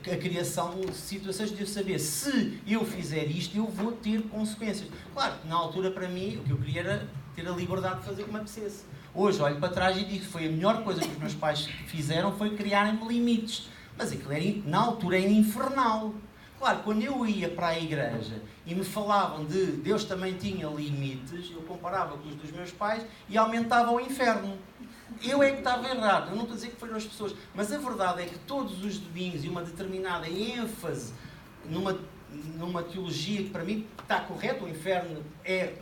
a criação de situações de eu saber, se eu fizer isto, eu vou ter consequências. Claro que na altura, para mim, o que eu queria era ter a liberdade de fazer como apetecesse. Hoje olho para trás e digo que foi a melhor coisa que os meus pais fizeram, foi criarem-me limites. Mas aquilo era, na altura, era infernal. Claro, quando eu ia para a igreja e me falavam de Deus também tinha limites, eu comparava com os dos meus pais e aumentava o inferno. Eu é que estava errado, eu não estou a dizer que foram as pessoas, mas a verdade é que todos os domingos e uma determinada ênfase numa teologia que para mim está correta, o inferno é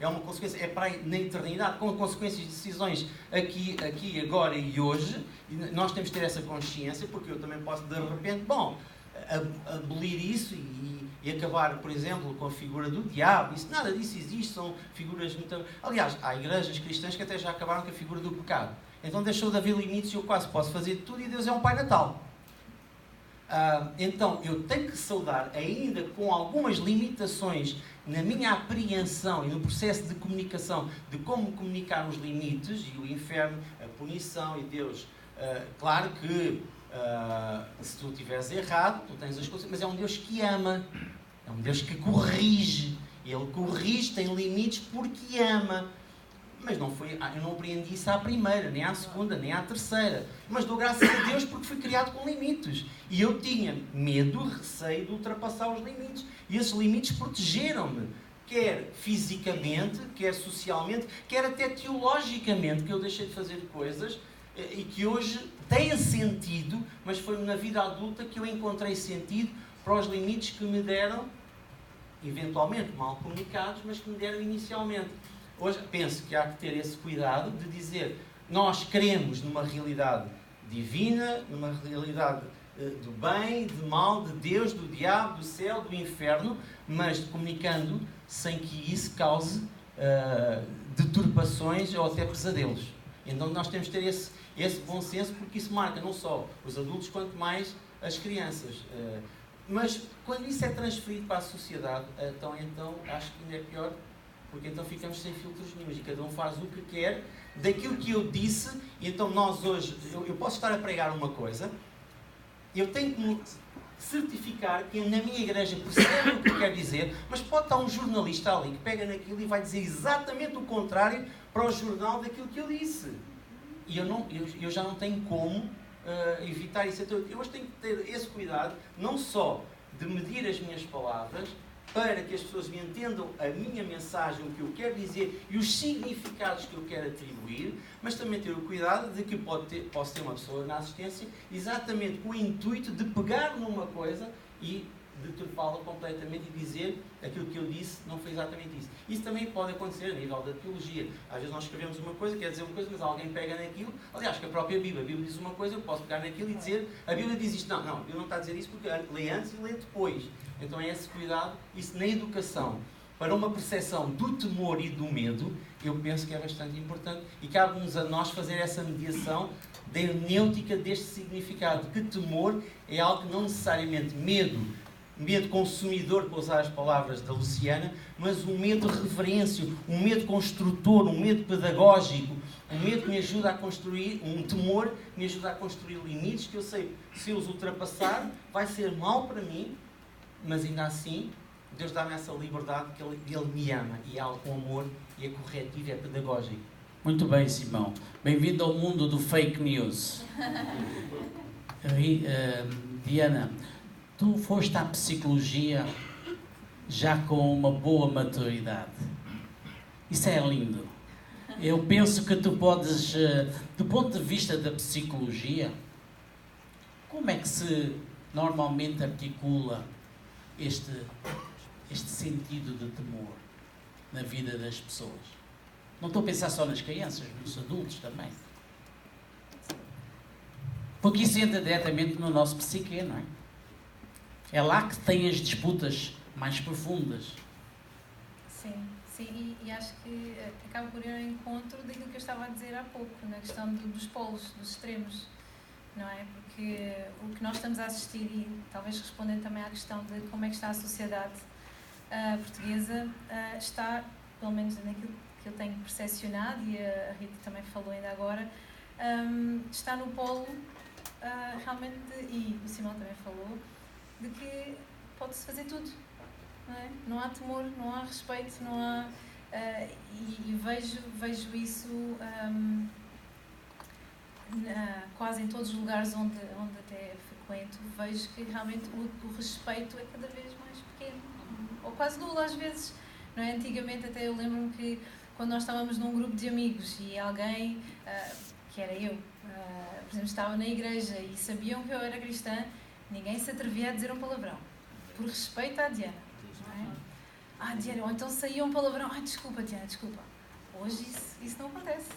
uma consequência, é para na eternidade, com consequências de decisões aqui, agora e hoje, e nós temos que ter essa consciência, porque eu também posso de repente, abolir isso e acabar, por exemplo, com a figura do diabo. Isso, nada disso existe, são figuras muito... Aliás, há igrejas cristãs que até já acabaram com a figura do pecado. Então deixou de haver limites e eu quase posso fazer tudo e Deus é um Pai Natal. Então eu tenho que saudar, ainda com algumas limitações na minha apreensão e no processo de comunicação, de como comunicar os limites e o inferno, a punição e Deus. Claro que se tu estiveres errado, tu tens as coisas, mas é um Deus que ama, é um Deus que corrige. Ele corrige, tem limites porque ama. Mas não foi, eu não aprendi isso à primeira, nem à segunda, nem à terceira. Mas dou graças a Deus porque fui criado com limites. E eu tinha medo, receio de ultrapassar os limites. E esses limites protegeram-me, quer fisicamente, quer socialmente, quer até teologicamente, que eu deixei de fazer coisas e que hoje têm sentido, mas foi na vida adulta que eu encontrei sentido para os limites que me deram, eventualmente mal comunicados, mas que me deram inicialmente. Hoje penso que há que ter esse cuidado de dizer, nós cremos numa realidade divina, numa realidade do bem, do mal, de Deus, do diabo, do céu, do inferno, mas comunicando sem que isso cause deturpações ou até pesadelos. Então nós temos que ter esse bom senso, porque isso marca não só os adultos, quanto mais as crianças. Mas quando isso é transferido para a sociedade, então acho que ainda é pior, porque então ficamos sem filtros nenhum e cada um faz o que quer daquilo que eu disse. E então nós hoje, eu posso estar a pregar uma coisa, eu tenho que me certificar que na minha igreja percebe o que eu quero dizer, mas pode estar um jornalista ali que pega naquilo e vai dizer exatamente o contrário para o jornal daquilo que eu disse. E eu já não tenho como evitar isso. Então, eu hoje tenho que ter esse cuidado, não só de medir as minhas palavras, para que as pessoas me entendam a minha mensagem, o que eu quero dizer e os significados que eu quero atribuir, mas também ter o cuidado de que posso ter uma pessoa na assistência exatamente com o intuito de pegar numa coisa e deturpá-la completamente e dizer aquilo que eu disse não foi exatamente isso. Isso também pode acontecer a nível da teologia. Às vezes nós escrevemos uma coisa, quer dizer uma coisa, mas alguém pega naquilo. Aliás, que a própria Bíblia diz uma coisa, eu posso pegar naquilo e dizer, a Bíblia diz isto. Não, a Bíblia não está a dizer isso porque lê antes e lê depois. Então é esse cuidado, isso na educação, para uma percepção do temor e do medo, eu penso que é bastante importante e cabe-nos a nós fazer essa mediação da hermenêutica deste significado, que temor é algo que não necessariamente medo consumidor, para usar as palavras da Luciana, mas um medo de reverência, um medo construtor, um medo pedagógico, um medo que me ajuda a construir, um temor que me ajuda a construir limites que eu sei, se eu os ultrapassar, vai ser mal para mim, mas ainda assim, Deus dá-me essa liberdade que Ele me ama e é algo com amor e é corretivo, é pedagógico. Muito bem, Simão. Bem-vindo ao mundo do fake news. Diana, tu foste à psicologia já com uma boa maturidade. Isso é lindo. Eu penso que tu podes, do ponto de vista da psicologia, como é que se normalmente articula este sentido de temor na vida das pessoas? Não estou a pensar só nas crianças, nos adultos também. Porque isso entra diretamente no nosso psique, não é? É lá que tem as disputas mais profundas. Sim, sim, e acho que acaba por ir ao encontro daquilo que eu estava a dizer há pouco, na questão dos polos, dos extremos, não é? Porque o que nós estamos a assistir, e talvez respondendo também à questão de como é que está a sociedade portuguesa, está, pelo menos naquilo que eu tenho percepcionado, e a Rita também falou ainda agora, está no polo realmente, e o Simão também falou, de que pode-se fazer tudo. Não é? Não há temor, não há respeito, não há... e vejo isso quase em todos os lugares onde até frequento, vejo que realmente o respeito é cada vez mais pequeno, ou quase nulo às vezes. Não é? Antigamente até eu lembro-me que quando nós estávamos num grupo de amigos e alguém, que era eu, por exemplo, estava na igreja e sabiam que eu era cristã, ninguém se atrevia a dizer um palavrão, por respeito à Diana. Diana, ou então saía um palavrão, desculpa Diana, desculpa. Hoje isso não acontece.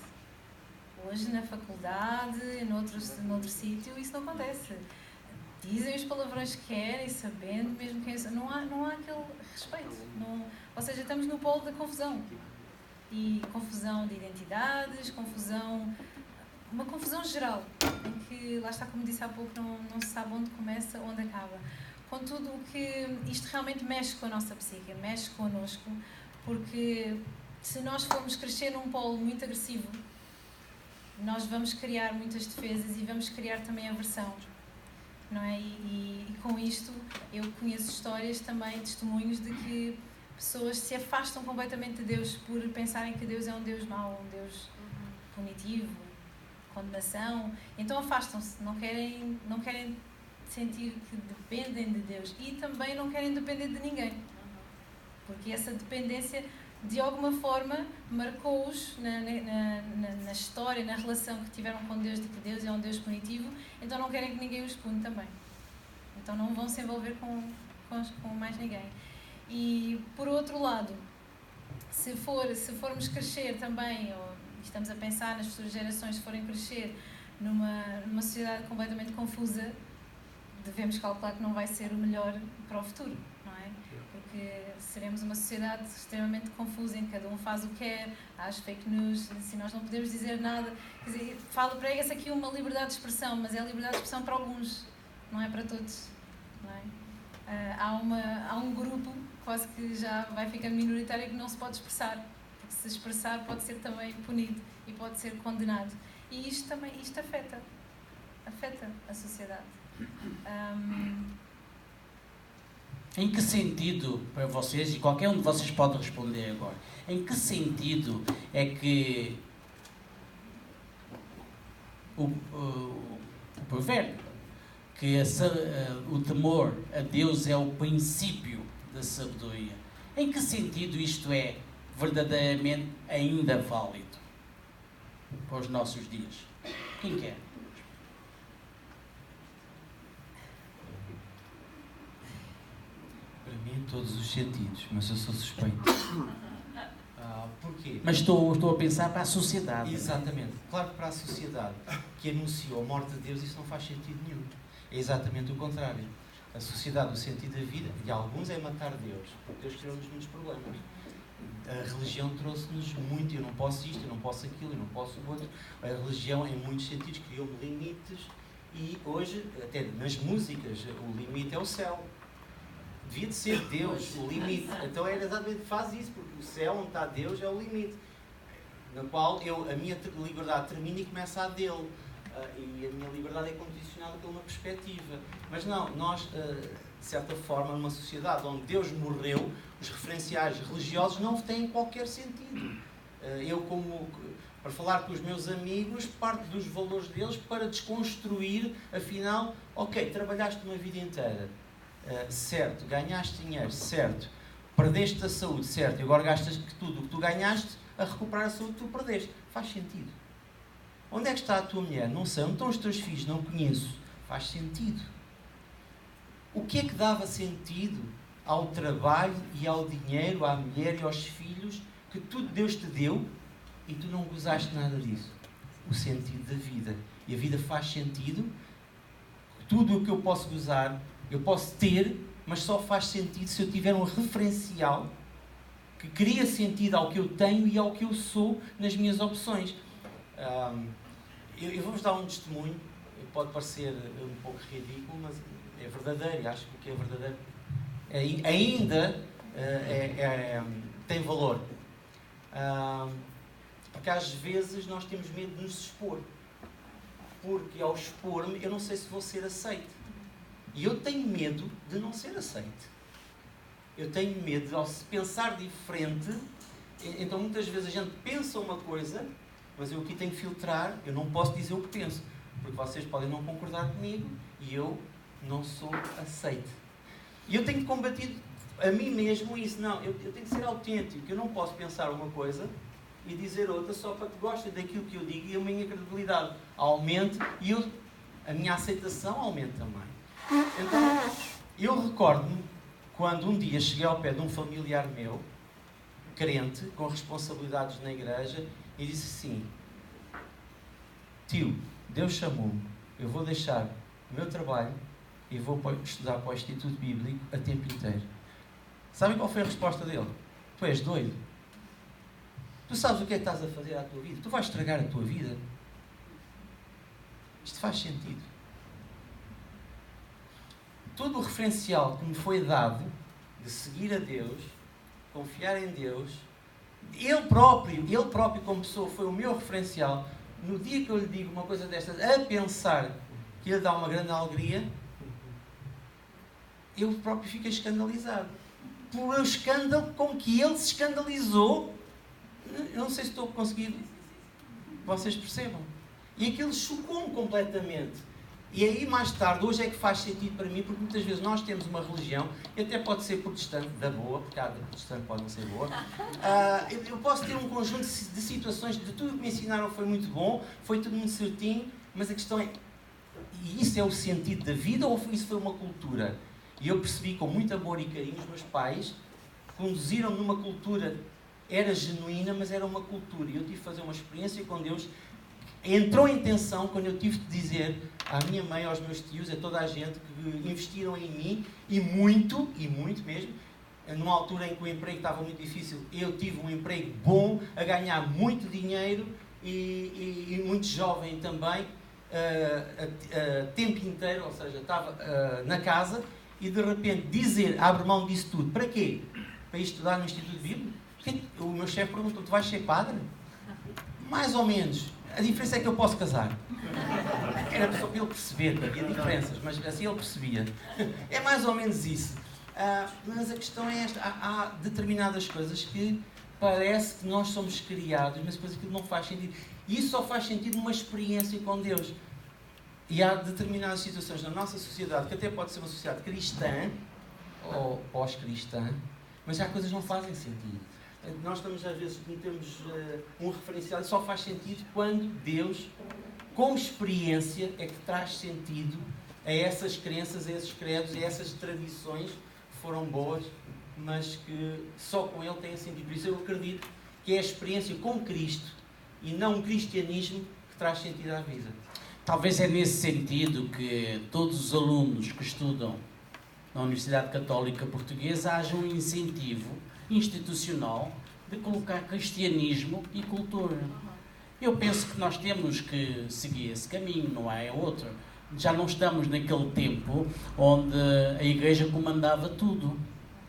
Hoje na faculdade, noutro sítio, isso não acontece. Dizem os palavrões que querem, sabendo mesmo quem são. Não há aquele respeito. Ou seja, estamos no polo da confusão. E confusão de identidades, uma confusão geral, em que, lá está, como disse há pouco, não se sabe onde começa, onde acaba. Contudo, o que isto realmente mexe com a nossa psique, mexe connosco, porque se nós formos crescer num polo muito agressivo, nós vamos criar muitas defesas e vamos criar também aversão, não é? E com isto eu conheço histórias também, testemunhos de que pessoas se afastam completamente de Deus por pensarem que Deus é um Deus mau, um Deus punitivo, condenação, então afastam-se, não querem sentir que dependem de Deus e também não querem depender de ninguém, porque essa dependência de alguma forma marcou-os na história, na relação que tiveram com Deus, de que Deus é um Deus punitivo, então não querem que ninguém os pune também, então não vão se envolver com mais ninguém. E por outro lado, se formos crescer também, ou estamos a pensar nas futuras gerações, se forem crescer numa sociedade completamente confusa, devemos calcular que não vai ser o melhor para o futuro, não é? Porque seremos uma sociedade extremamente confusa, em que cada um faz o que quer, há as fake news, assim, nós não podemos dizer nada. Quer dizer, prega-se aqui uma liberdade de expressão, mas é a liberdade de expressão para alguns, não é para todos, não é? Há um grupo, quase que já vai ficando minoritário, que não se pode expressar, porque se expressar pode ser também punido e pode ser condenado. E isto afeta a sociedade. Em que sentido, para vocês, e qualquer um de vocês pode responder agora, em que sentido é que o provérbio, que o temor a Deus é o princípio da sabedoria, em que sentido isto é verdadeiramente ainda válido para os nossos dias? Quem quer? Para mim, em todos os sentidos, mas eu sou suspeito. Porquê? Mas estou a pensar para a sociedade. Exatamente. Claro que para a sociedade que anunciou a morte de Deus, isso não faz sentido nenhum. É exatamente o contrário. A sociedade, o sentido da vida, de alguns é matar Deus, porque Deus criou-nos muitos problemas. A religião trouxe-nos muito, eu não posso isto, eu não posso aquilo, eu não posso o outro. A religião, em muitos sentidos, criou-me limites e hoje, até nas músicas, o limite é o céu. Devia de ser Deus, o limite. Então era exatamente, faz isso, porque o céu onde está Deus é o limite, na qual a minha liberdade termina e começa a dele. E a minha liberdade é condicionada por uma perspectiva. Mas não, nós, de certa forma, numa sociedade onde Deus morreu, os referenciais religiosos não têm qualquer sentido. Para falar com os meus amigos, parte dos valores deles para desconstruir, afinal, ok, trabalhaste uma vida inteira, certo, ganhaste dinheiro, certo, perdeste a saúde, certo, e agora gastas tudo o que tu ganhaste a recuperar a saúde que tu perdeste. Faz sentido. Onde é que está a tua mulher? Não sei. Onde estão os teus filhos? Não conheço. Faz sentido. O que é que dava sentido ao trabalho e ao dinheiro, à mulher e aos filhos que tudo Deus te deu e tu não gozaste nada disso? O sentido da vida. E a vida faz sentido. Tudo o que eu posso gozar, eu posso ter, mas só faz sentido se eu tiver um referencial que cria sentido ao que eu tenho e ao que eu sou nas minhas opções. Eu vou-vos dar um testemunho, pode parecer um pouco ridículo, mas é verdadeiro, e acho que o que é verdadeiro ainda tem valor. Porque às vezes nós temos medo de nos expor. Porque ao expor-me, eu não sei se vou ser aceite. E eu tenho medo de não ser aceite. Eu tenho medo de, ao pensar diferente, então muitas vezes a gente pensa uma coisa, mas eu aqui tenho que filtrar, eu não posso dizer o que penso, porque vocês podem não concordar comigo e eu não sou aceite. E eu tenho que combater a mim mesmo isso. Não, eu tenho que ser autêntico, eu não posso pensar uma coisa e dizer outra só para que gostem daquilo que eu digo e a minha credibilidade aumente e a minha aceitação aumente também. Então, eu recordo-me quando um dia cheguei ao pé de um familiar meu, crente, com responsabilidades na igreja, e disse assim: tio, Deus chamou-me, eu vou deixar o meu trabalho e vou estudar para o Instituto Bíblico a tempo inteiro. Sabem qual foi a resposta dele? Tu és doido. Tu sabes o que é que estás a fazer à tua vida? Tu vais estragar a tua vida. Isto faz sentido. Todo o referencial que me foi dado de seguir a Deus, confiar em Deus, Ele próprio como pessoa foi o meu referencial. No dia que eu lhe digo uma coisa destas, a pensar que Ele dá uma grande alegria, eu próprio fico escandalizado. Por o escândalo com que Ele se escandalizou. Eu não sei se estou a conseguir que vocês percebam. E aquilo chocou-me completamente. E aí mais tarde, hoje é que faz sentido para mim, porque muitas vezes nós temos uma religião, e até pode ser protestante, da boa, porque a protestante pode não ser boa. Eu posso ter um conjunto de situações, de tudo que me ensinaram foi muito bom, foi tudo muito certinho, mas a questão é, e isso é o sentido da vida ou isso foi uma cultura? E eu percebi com muito amor e carinho, os meus pais conduziram-me numa cultura, era genuína, mas era uma cultura, e eu tive que fazer uma experiência com Deus. Entrou em tensão quando eu tive de dizer à minha mãe, aos meus tios, a toda a gente que investiram em mim, e muito mesmo. Numa altura em que o emprego estava muito difícil, eu tive um emprego bom, a ganhar muito dinheiro e muito jovem também, tempo inteiro, ou seja, estava na casa, e de repente abre mão disso tudo. Para quê? Para ir estudar no Instituto Bíblico? O meu chefe perguntou: tu vais ser padre? Mais ou menos. A diferença é que eu posso casar. Era só para ele perceber que havia diferenças, mas assim ele percebia. É mais ou menos isso. Mas a questão é esta. Há determinadas coisas que parece que nós somos criados, mas depois aquilo não faz sentido. E isso só faz sentido numa experiência com Deus. E há determinadas situações na nossa sociedade, que até pode ser uma sociedade cristã, ou pós-cristã, mas há coisas que não fazem sentido. Nós estamos, às vezes, temos um referencial e só faz sentido quando Deus, com experiência, é que traz sentido a essas crenças, a esses credos, a essas tradições que foram boas, mas que só com Ele têm sentido. Por isso eu acredito que é a experiência com Cristo e não um cristianismo que traz sentido à vida. Talvez é nesse sentido que todos os alunos que estudam na Universidade Católica Portuguesa haja um incentivo institucional de colocar cristianismo e cultura. Eu penso que nós temos que seguir esse caminho, não é outro. Já não estamos naquele tempo onde a Igreja comandava tudo.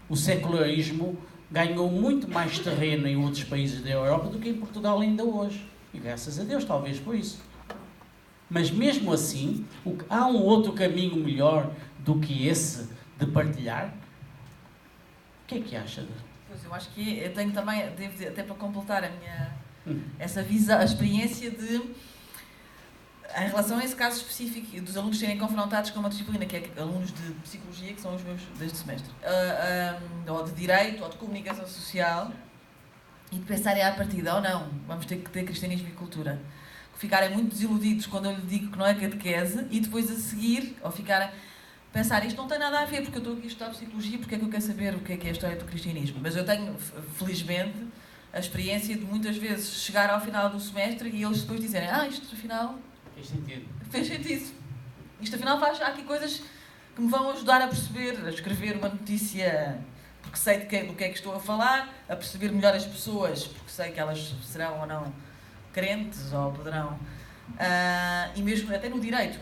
O secularismo ganhou muito mais terreno em outros países da Europa do que em Portugal ainda hoje. E graças a Deus, talvez por isso. Mas mesmo assim, há um outro caminho melhor do que esse de partilhar? O que é que acha? Pois, eu acho que eu tenho também, até para completar a minha, essa visão, a experiência de, em relação a esse caso específico, dos alunos serem confrontados com uma disciplina, que é alunos de psicologia, que são os meus deste semestre, ou de direito, ou de comunicação social, e de pensarem à partida, ou não, vamos ter que ter cristianismo e cultura. Ficarem muito desiludidos quando eu lhe digo que não é catequese, e depois a seguir, ou ficarem... pensar, isto não tem nada a ver, porque eu estou aqui a estudar psicologia, porque é que eu quero saber o que é a história do cristianismo. Mas eu tenho, felizmente, a experiência de muitas vezes chegar ao final do semestre e eles depois dizerem, isto afinal Fez sentido. fez sentido. Isto afinal há aqui coisas que me vão ajudar a perceber, a escrever uma notícia porque sei do que é que estou a falar, a perceber melhor as pessoas, porque sei que elas serão ou não crentes ou poderão. E mesmo até no direito,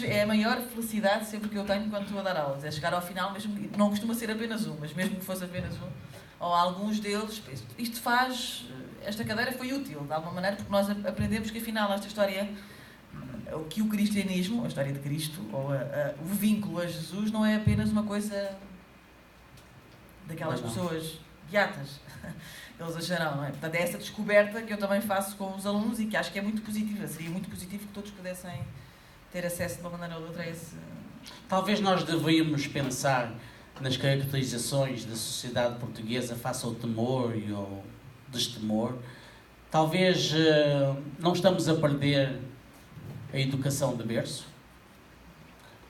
é a maior felicidade sempre que eu tenho quando estou a dar aulas, é chegar ao final, mesmo não costuma ser apenas um, mas mesmo que fosse apenas um, ou alguns deles, esta cadeira foi útil de alguma maneira, porque nós aprendemos que afinal esta história, que o cristianismo, a história de Cristo, ou o vínculo a Jesus, não é apenas uma coisa daquelas pessoas beatas. Eles acharão, não é? Portanto, é essa descoberta que eu também faço com os alunos e que acho que é muito positiva. Seria muito positivo que todos pudessem ter acesso de uma maneira ou de outra a esse... Talvez nós deveríamos pensar nas caracterizações da sociedade portuguesa face ao temor e ao destemor. Talvez não estamos a perder a educação de berço,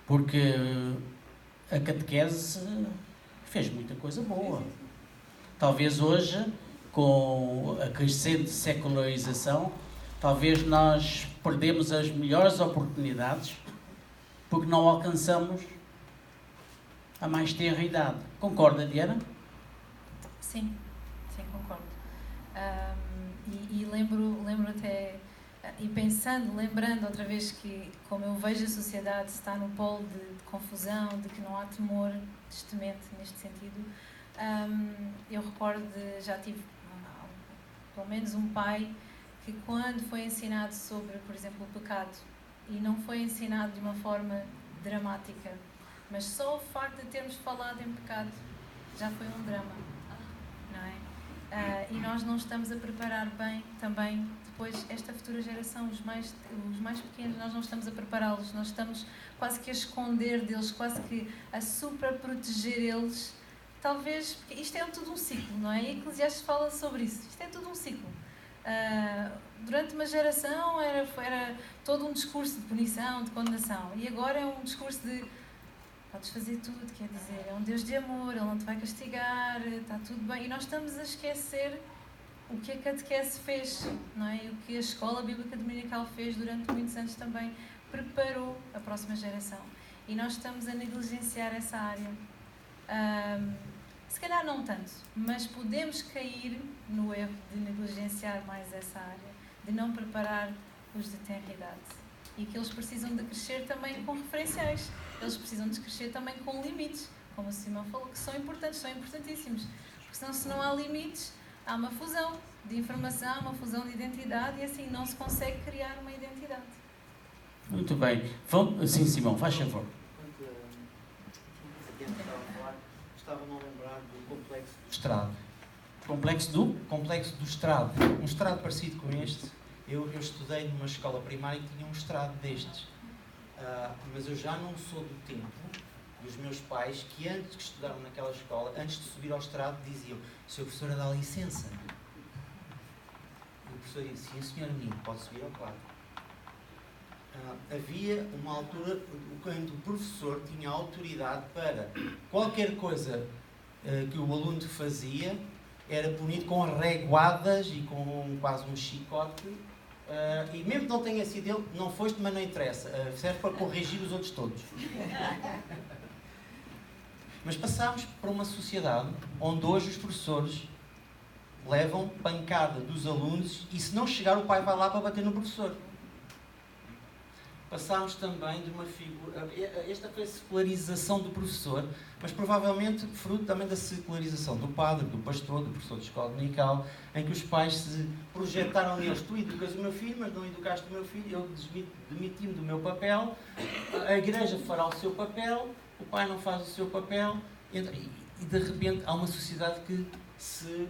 porque a catequese fez muita coisa boa. Talvez hoje, com a crescente secularização, talvez nós perdemos as melhores oportunidades porque não alcançamos a mais tenra idade. Concorda, Diana? Sim, concordo. E lembro até, e lembrando outra vez que, como eu vejo a sociedade está no polo de confusão, de que não há temor, testemente neste sentido, eu recordo já tive pelo menos um pai que quando foi ensinado sobre, por exemplo, o pecado, e não foi ensinado de uma forma dramática, mas só o facto de termos falado em pecado já foi um drama, não é? E nós não estamos a preparar bem também depois esta futura geração, os mais pequenos, nós não estamos a prepará-los, nós estamos quase que a esconder deles, quase que a super-proteger eles, talvez, porque isto é tudo um ciclo, não é? E Eclesiastes fala sobre isso, isto é tudo um ciclo. Durante uma geração era todo um discurso de punição, de condenação, e agora é um discurso de podes fazer tudo, quer dizer, é um Deus de amor, Ele não te vai castigar, está tudo bem, e nós estamos a esquecer o que a catequese fez, não é? E o que a escola bíblica dominical fez durante muitos anos também, preparou a próxima geração, e nós estamos a negligenciar essa área. Se calhar não tanto, mas podemos cair no erro de negligenciar mais essa área, de não preparar os de tenra idade. E que eles precisam de crescer também com referenciais, eles precisam de crescer também com limites, como o Simão falou, que são importantes, são importantíssimos. Porque senão, se não há limites, há uma fusão de informação, uma fusão de identidade e assim não se consegue criar uma identidade. Muito bem. Sim, Simão, faz favor. Estava-me a lembrar do complexo do estrado. Complexo do estrado. Um estrado parecido com este. Eu estudei numa escola primária que tinha um estrado destes. Mas eu já não sou do tempo dos meus pais que antes que estudaram naquela escola, antes de subir ao estrado, diziam: Sr. Professora, dá licença. E o professor disse: Sim, senhor menino, pode subir ao quadro. Havia uma altura quando o professor tinha autoridade para qualquer coisa que o aluno fazia era punido com reguadas e com quase um chicote, e mesmo que não tenha sido ele, não foste, mas não interessa, serve para corrigir os outros todos. Mas passámos para uma sociedade onde hoje os professores levam pancada dos alunos e se não chegar o pai vai lá para bater no professor. Passámos também de uma figura... Esta foi a secularização do professor, mas provavelmente fruto também da secularização do padre, do pastor, do professor de escola dominical, em que os pais se projetaram neles: tu educas o meu filho, mas não educaste o meu filho, eu demiti-me do meu papel, a igreja fará o seu papel, o pai não faz o seu papel, e de repente há uma sociedade que se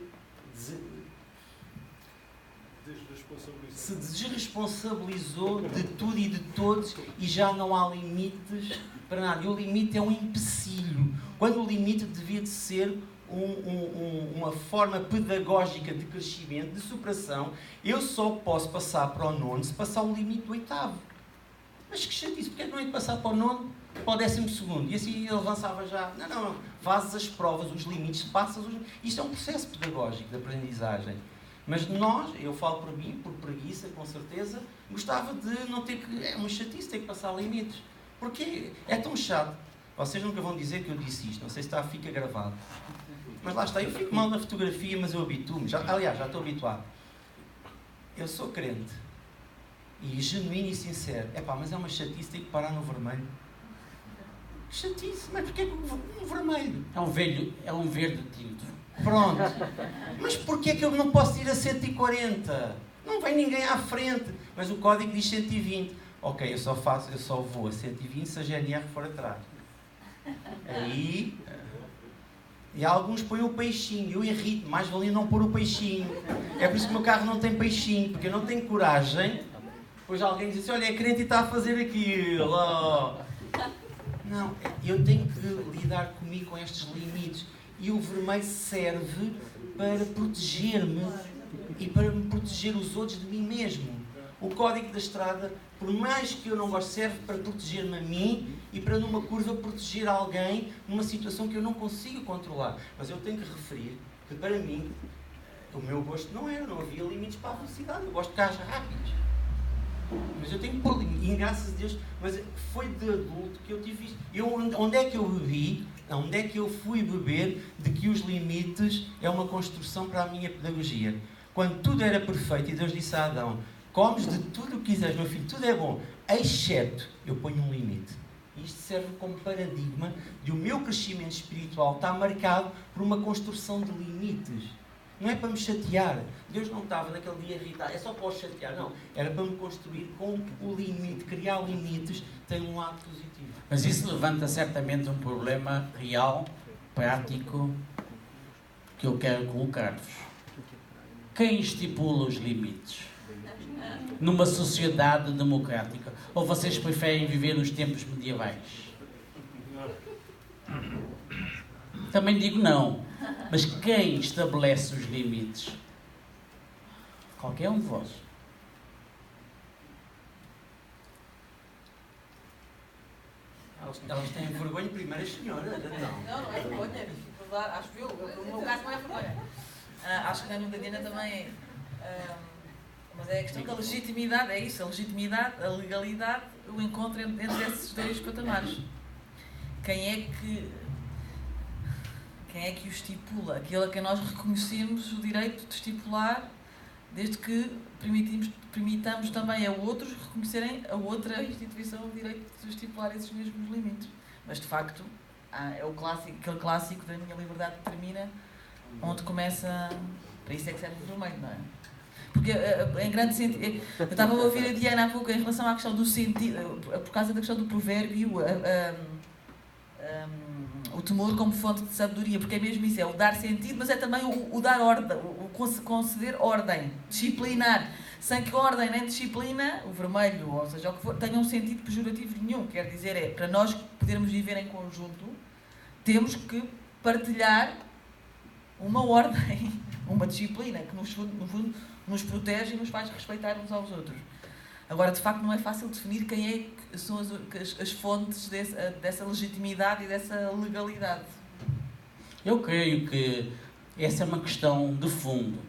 desresponsabilizou de tudo e de todos e já não há limites para nada. E o limite é um empecilho, quando o limite devia de ser uma forma pedagógica de crescimento, de superação. Eu só posso passar para o nono se passar o limite do oitavo. Mas que chatice, porque é que não é de passar para o nono para o 12º. E assim ele avançava já. Não. Fazes as provas, os limites, passas os... Isto é um processo pedagógico de aprendizagem. Mas nós, eu falo para mim, por preguiça, com certeza, gostava de não ter que... É uma chatice ter que passar limites. Porque é tão chato. Vocês nunca vão dizer que eu disse isto. Não sei se fica gravado. Mas lá está. Eu fico mal na fotografia, mas eu habituo-me. Aliás, já estou habituado. Eu sou crente. E genuíno e sincero. Mas é uma chatice ter que parar no vermelho. Chatice, mas porquê que um vermelho? É um verde tinto. Pronto. Mas porquê que eu não posso ir a 140? Não vem ninguém à frente. Mas o código diz 120. Ok, eu só vou a 120 se a GNR for atrás. Aí... E alguns põem o peixinho. Eu irrito, mais valia não pôr o peixinho. É por isso que o meu carro não tem peixinho, porque eu não tenho coragem. Depois alguém diz assim, olha, é crente e está a fazer aquilo. Não, eu tenho que lidar comigo com estes limites. E o vermelho serve para proteger-me e para me proteger os outros de mim mesmo. O código da estrada, por mais que eu não goste, serve para proteger-me a mim e para numa curva proteger alguém numa situação que eu não consigo controlar. Mas eu tenho que referir que para mim, o meu gosto não havia limites para a velocidade. Eu gosto de carros rápidos. Mas eu tenho que pôr limites. E graças a Deus, mas foi de adulto que eu tive isto. Onde é que eu bebi? Onde é que eu fui beber de que os limites é uma construção para a minha pedagogia? Quando tudo era perfeito e Deus disse a Adão, comes de tudo o que quiseres, meu filho, tudo é bom, exceto eu ponho um limite. Isto serve como paradigma de o meu crescimento espiritual está marcado por uma construção de limites. Não é para me chatear. Deus não estava naquele dia irritado, é só para os chatear, não. Era para me construir com o limite, criar limites, tem um lado positivo. Mas isso levanta certamente um problema real, prático, que eu quero colocar-vos. Quem estipula os limites? Numa sociedade democrática? Ou vocês preferem viver nos tempos medievais? Também digo não. Mas quem estabelece os limites? Qualquer um de vós. Elas têm vergonha primeiro, as senhoras. Não é vergonha, é dificuldade. Acho eu. No meu caso não é vergonha. Acho que na da Diana também é. Mas é a questão da legitimidade, é isso, a legitimidade, a legalidade, o encontro entre esses dois patamares. Quem é que o estipula? Aquele a quem nós reconhecemos o direito de estipular, desde que permitamos também a outros reconhecerem a outra instituição o direito de estipular esses mesmos limites. Mas, de facto, é aquele clássico da minha liberdade que termina onde começa... Para isso é que serve o vermelho, não é? Porque, em grande sentido... Eu estava a ouvir a Diana há pouco em relação à questão do sentido, por causa da questão do provérbio, o temor como fonte de sabedoria, porque é mesmo isso, é o dar sentido, mas é também o dar ordem, o conceder ordem, disciplinar, sem que ordem nem disciplina, o vermelho, ou seja, o que for, tenha um sentido pejorativo nenhum. Quer dizer, para nós podermos viver em conjunto, temos que partilhar uma ordem, uma disciplina, que no fundo nos protege e nos faz respeitar uns aos outros. Agora, de facto, não é fácil definir quem é que são as fontes dessa legitimidade e dessa legalidade. Eu creio que essa é uma questão de fundo.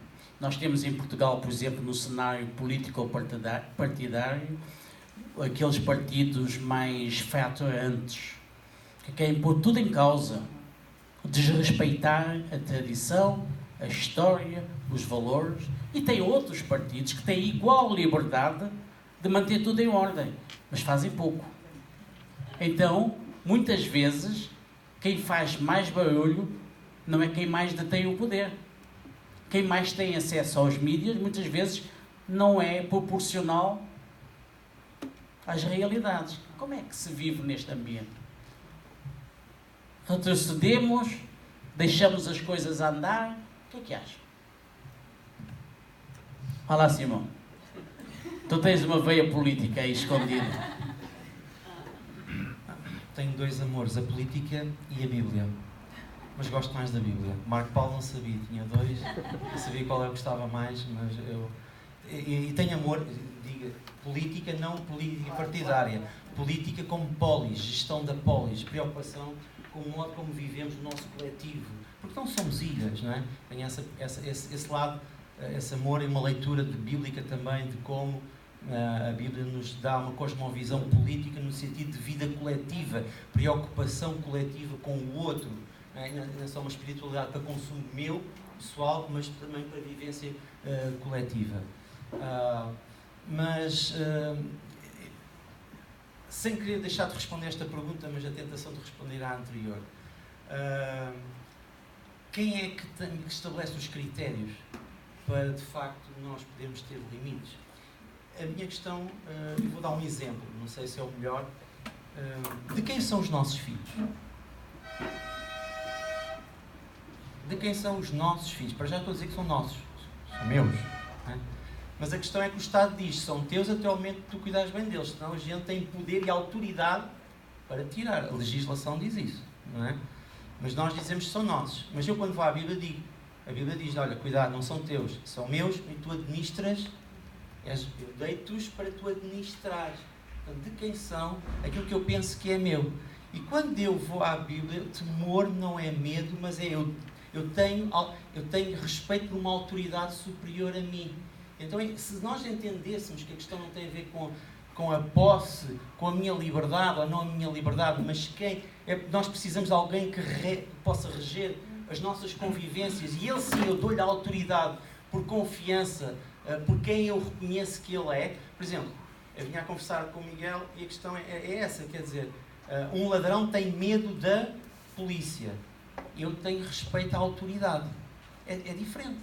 Nós temos em Portugal, por exemplo, no cenário político-partidário, aqueles partidos mais fraturantes, que querem pôr tudo em causa, desrespeitar a tradição, a história, os valores, e tem outros partidos que têm igual liberdade de manter tudo em ordem, mas fazem pouco. Então, muitas vezes, quem faz mais barulho não é quem mais detém o poder. Quem mais tem acesso aos mídias, muitas vezes, não é proporcional às realidades. Como é que se vive neste ambiente? Retrocedemos, deixamos as coisas a andar. O que acham? Olá, Simão. Tu tens uma veia política aí escondida. Tenho dois amores, a política e a Bíblia. Mas gosto mais da Bíblia. Marco Paulo não sabia, tinha dois. Não sabia qual eu gostava mais, mas e tem amor, diga, política, não política partidária, política como polis, gestão da polis, preocupação com o modo como vivemos no nosso coletivo, porque não somos ilhas, não é? Tem esse lado, esse amor e uma leitura bíblica também de como a Bíblia nos dá uma cosmovisão política no sentido de vida coletiva, preocupação coletiva com o outro, não é só uma espiritualidade para consumo meu, pessoal, mas também para vivência coletiva. Sem querer deixar de responder esta pergunta, mas a tentação de responder à anterior, quem é que estabelece os critérios para, de facto, nós podermos ter limites? A minha questão, eu vou dar um exemplo, não sei se é o melhor, de quem são os nossos filhos? De quem são os nossos filhos? Para já estou a dizer que são nossos, são meus. Não é? Mas a questão é que o Estado diz, são teus até ao momento que tu cuidares bem deles, senão a gente tem poder e autoridade para tirar. A legislação diz isso, não é? Mas nós dizemos que são nossos. Mas eu quando vou à Bíblia digo, a Bíblia diz, olha, cuidado, não são teus, são meus e tu administras, eu dei-te-os para tu administrares. Portanto, de quem são aquilo que eu penso que é meu. E quando eu vou à Bíblia, temor não é medo, mas é eu tenho respeito por uma autoridade superior a mim. Então, se nós entendêssemos que a questão não tem a ver com a posse, com a minha liberdade ou não a minha liberdade, mas nós precisamos de alguém que possa reger as nossas convivências, e ele sim, eu dou-lhe a autoridade por confiança, por quem eu reconheço que ele é. Por exemplo, eu vinha a conversar com o Miguel e a questão é essa, quer dizer, um ladrão tem medo da polícia, eu tenho respeito à autoridade. É diferente.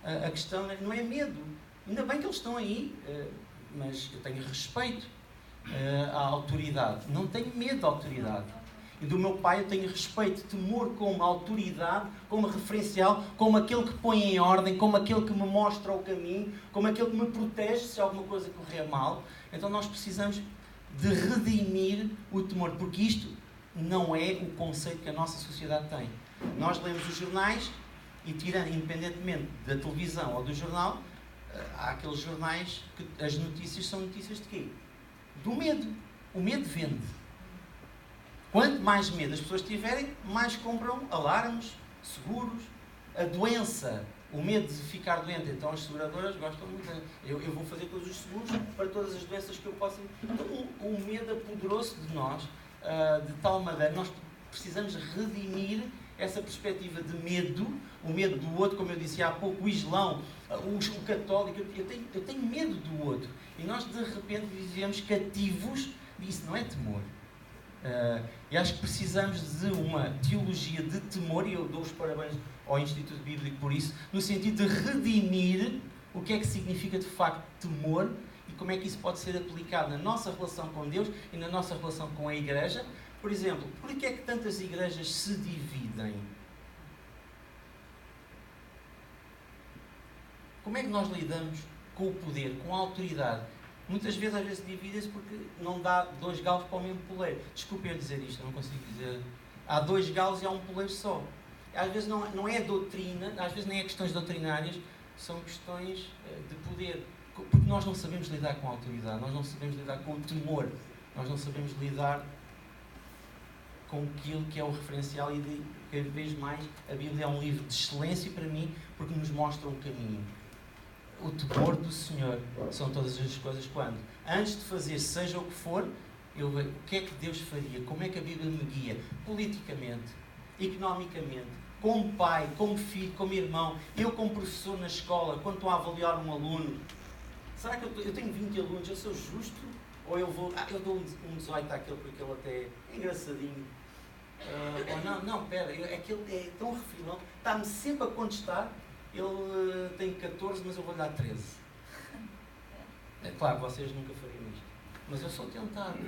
A questão não é medo. Ainda bem que eles estão aí, mas eu tenho respeito à autoridade. Não tenho medo da autoridade. E do meu pai eu tenho respeito, temor como autoridade, como referencial, como aquele que põe em ordem, como aquele que me mostra o caminho, como aquele que me protege se alguma coisa correr mal. Então nós precisamos de redimir o temor, porque isto não é o conceito que a nossa sociedade tem. Nós lemos os jornais e, tirando, independentemente da televisão ou do jornal, há aqueles jornais que as notícias são notícias de quê? Do medo. O medo vende. Quanto mais medo as pessoas tiverem, mais compram alarmes, seguros. A doença, o medo de ficar doente, então as seguradoras gostam muito. Eu vou fazer todos os seguros para todas as doenças que eu possa. Então, o medo apoderou-se de nós de tal maneira. Nós precisamos redimir essa perspectiva de medo, o medo do outro, como eu disse há pouco, o islão, o católico. Eu tenho medo do outro. E nós, de repente, vivemos cativos disso. Não é temor. E acho que precisamos de uma teologia de temor, e eu dou os parabéns ao Instituto Bíblico por isso, no sentido de redimir o que é que significa de facto temor e como é que isso pode ser aplicado na nossa relação com Deus e na nossa relação com a Igreja. Por exemplo, por que é que tantas igrejas se dividem? Como é que nós lidamos com o poder, com a autoridade? Muitas vezes, às vezes, dividem-se porque não dá 2 galos para o mesmo poleiro. Desculpe eu dizer isto, não consigo dizer. Há 2 galos e há um poleiro só. Às vezes não é doutrina, às vezes nem é questões doutrinárias, são questões de poder. Porque nós não sabemos lidar com a autoridade, nós não sabemos lidar com o temor, nós não sabemos lidar com aquilo que é o referencial, e cada vez mais a Bíblia é um livro de excelência para mim, porque nos mostra um caminho. O temor do Senhor são todas as coisas quando, antes de fazer seja o que for, eu vejo o que é que Deus faria, como é que a Bíblia me guia, politicamente, economicamente, como pai, como filho, como irmão, eu como professor na escola, quando estou a avaliar um aluno, será que eu tenho 20 alunos, eu sou justo? Ou eu dou um 18 àquele porque ele até é engraçadinho? Ou não, pera, aquele é tão refilão, está-me sempre a contestar. Ele tem 14, mas eu vou-lhe dar 13. É claro, vocês nunca fariam isto. Mas eu sou tentado.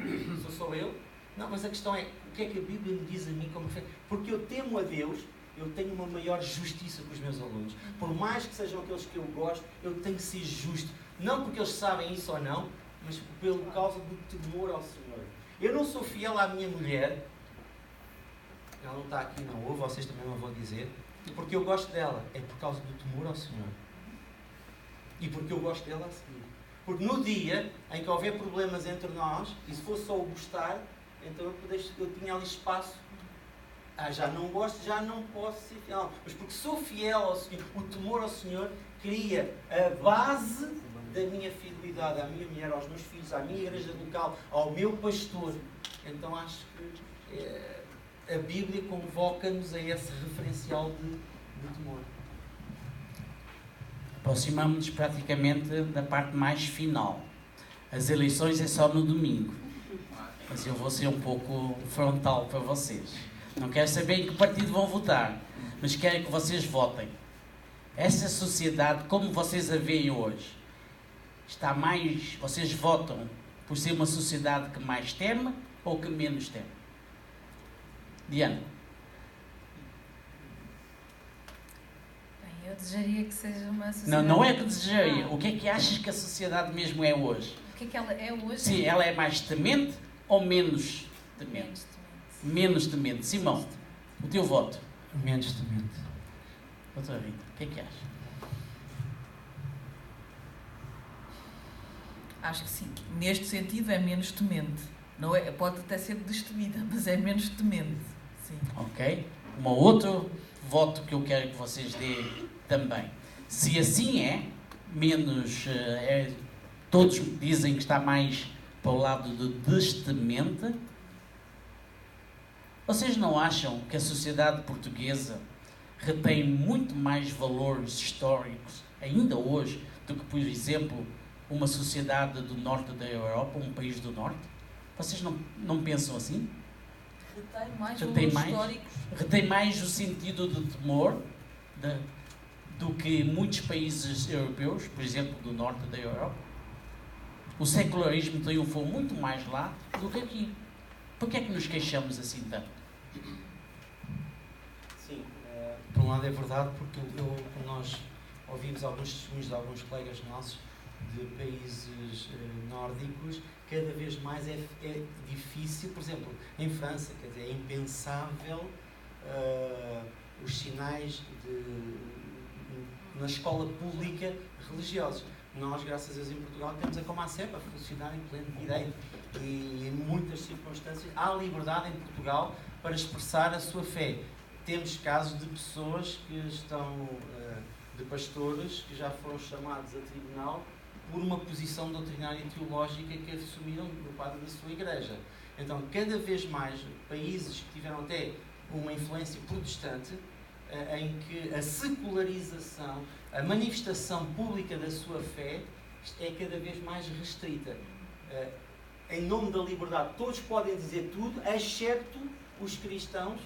Sou eu? Não, mas a questão é, o que é que a Bíblia me diz a mim como fé? Porque eu temo a Deus, eu tenho uma maior justiça com os meus alunos. Por mais que sejam aqueles que eu gosto, eu tenho que ser justo. Não porque eles sabem isso ou não, mas pelo causa do temor ao Senhor. Eu não sou fiel à minha mulher. Ela não está aqui, não ouve, vocês também não vão dizer. Porque eu gosto dela, é por causa do temor ao Senhor. E porque eu gosto dela a seguir. Porque no dia em que houver problemas entre nós, e se fosse só o gostar, então eu tinha ali espaço. Já não gosto, já não posso ser fiel. Mas porque sou fiel ao Senhor, o temor ao Senhor cria a base da minha fidelidade à minha mulher, aos meus filhos, à minha igreja local, ao meu pastor. Então acho que a Bíblia convoca-nos a esse referencial de temor. Aproximamos-nos praticamente da parte mais final. As eleições é só no domingo. Mas eu vou ser um pouco frontal para vocês. Não quero saber em que partido vão votar, mas quero que vocês votem. Essa sociedade, como vocês a veem hoje, está mais... Vocês votam por ser uma sociedade que mais teme ou que menos teme? Diana? Bem, eu desejaria que seja uma sociedade... Não é que desejaria. O que é que achas que a sociedade mesmo é hoje? O que é que ela é hoje? Sim, ela é mais temente ou menos temente? Menos temente. Menos temente. Simão, o teu voto? Menos temente. Doutora Rita, o que é que achas? Acho que sim. Neste sentido é menos temente. Não é, pode até ser destemida, mas é menos temente. Sim. Ok? Um outro voto que eu quero que vocês deem também. Se assim é, menos... todos dizem que está mais para o lado do destemente. Vocês não acham que a sociedade portuguesa retém muito mais valores históricos, ainda hoje, do que, por exemplo, uma sociedade do norte da Europa, um país do norte? Vocês não pensam assim? Retém mais Retém valores mais? históricos. Retém mais o sentido de temor do que muitos países europeus, por exemplo, do norte da Europa? O secularismo triunfou muito mais lá do que aqui. Por que é que nos queixamos assim tanto? Sim, por um lado é verdade, porque nós ouvimos alguns testemunhos de alguns colegas nossos de países nórdicos, cada vez mais é difícil, por exemplo, em França, quer dizer, é impensável os sinais na escola pública religiosos. Nós, graças a Deus, em Portugal, temos a Comacep a funcionar em pleno direito e em muitas circunstâncias há liberdade em Portugal para expressar a sua fé. Temos casos de pessoas que estão, de pastores, que já foram chamados a tribunal por uma posição doutrinária e teológica que assumiram do padre da sua igreja. Então, cada vez mais, países que tiveram até uma influência protestante, em que a secularização, a manifestação pública da sua fé é cada vez mais restrita. Em nome da liberdade, todos podem dizer tudo, exceto os cristãos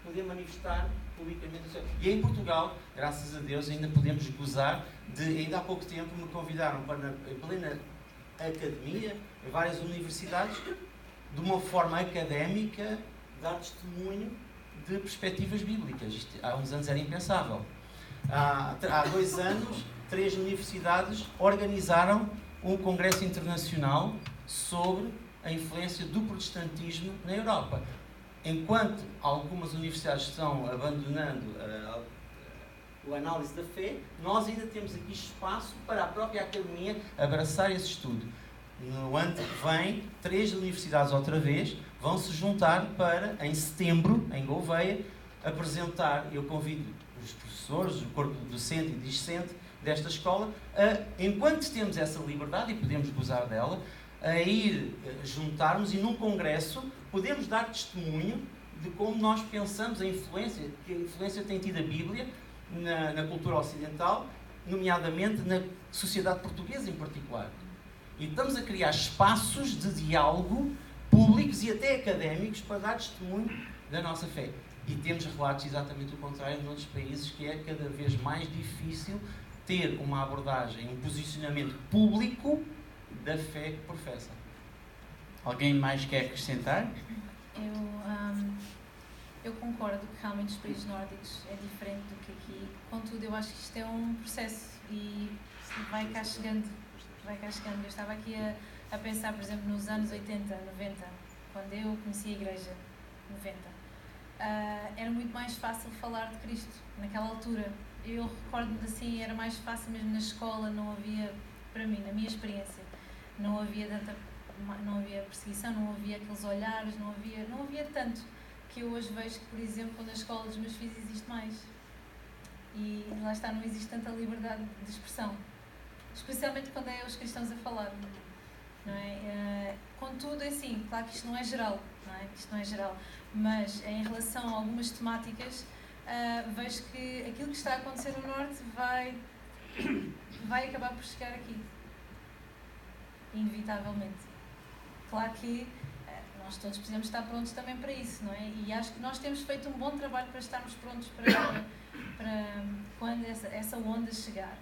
poder manifestar publicamente a sua fé. E em Portugal, graças a Deus, ainda podemos gozar de... Ainda há pouco tempo me convidaram para, em plena academia, em várias universidades, de uma forma académica, dar testemunho de perspectivas bíblicas. Isto, há uns anos era impensável. Há 2 anos, 3 universidades organizaram um congresso internacional sobre a influência do protestantismo na Europa. Enquanto algumas universidades estão abandonando a análise da fé, nós ainda temos aqui espaço para a própria academia abraçar esse estudo. No ano que vem, 3 universidades outra vez vão se juntar para, em setembro, em Gouveia, apresentar, eu convido os professores, o corpo docente e discente desta escola, enquanto temos essa liberdade e podemos gozar dela, a ir juntarmos e num congresso podemos dar testemunho de como nós pensamos a influência, que a influência tem tido a Bíblia na cultura ocidental, nomeadamente na sociedade portuguesa em particular. E estamos a criar espaços de diálogo públicos e até académicos para dar testemunho da nossa fé. E temos relatos exatamente o contrário noutros países, que é cada vez mais difícil ter uma abordagem, um posicionamento público da fé que professa. Alguém mais quer acrescentar? Eu concordo que realmente os países nórdicos é diferente do que aqui. Contudo, eu acho que isto é um processo e vai cá chegando. Eu estava aqui a pensar, por exemplo, nos anos 80, 90, quando eu conheci a igreja, 90. Era muito mais fácil falar de Cristo naquela altura. eu recordo-me assim, era mais fácil mesmo na escola, não havia, para mim, na minha experiência, não havia perseguição, não havia aqueles olhares, não havia tanto, que eu hoje vejo que, por exemplo, na escola dos meus filhos existe mais. E lá está, não existe tanta liberdade de expressão, especialmente quando é os cristãos a falar, não é? Contudo, é assim, claro que isto não é geral, não é? Isto não é geral, mas em relação a algumas temáticas, vejo que aquilo que está a acontecer no Norte vai acabar por chegar aqui, inevitavelmente. Claro que nós todos precisamos estar prontos também para isso, não é? E acho que nós temos feito um bom trabalho para estarmos prontos para quando essa onda chegar.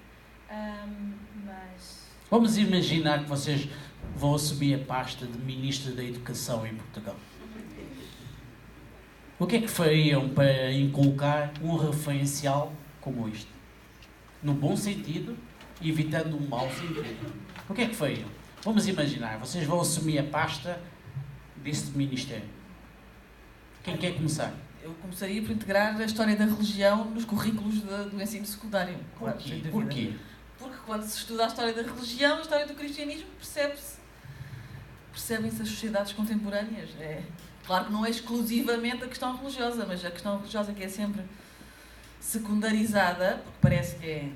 Mas... Vamos imaginar que vocês vão assumir a pasta de Ministro da Educação em Portugal. O que é que fariam para inculcar um referencial como este? No bom sentido, evitando um mau sentido. O que é que fariam? Vamos imaginar, vocês vão assumir a pasta desse ministério. Quem quer começar? Eu começaria por integrar a história da religião nos currículos do ensino secundário. Claro, sem dúvida. Porquê? Porque quando se estuda a história da religião, a história do cristianismo, percebem-se as sociedades contemporâneas. Claro que não é exclusivamente a questão religiosa, mas a questão religiosa que é sempre secundarizada, porque parece que é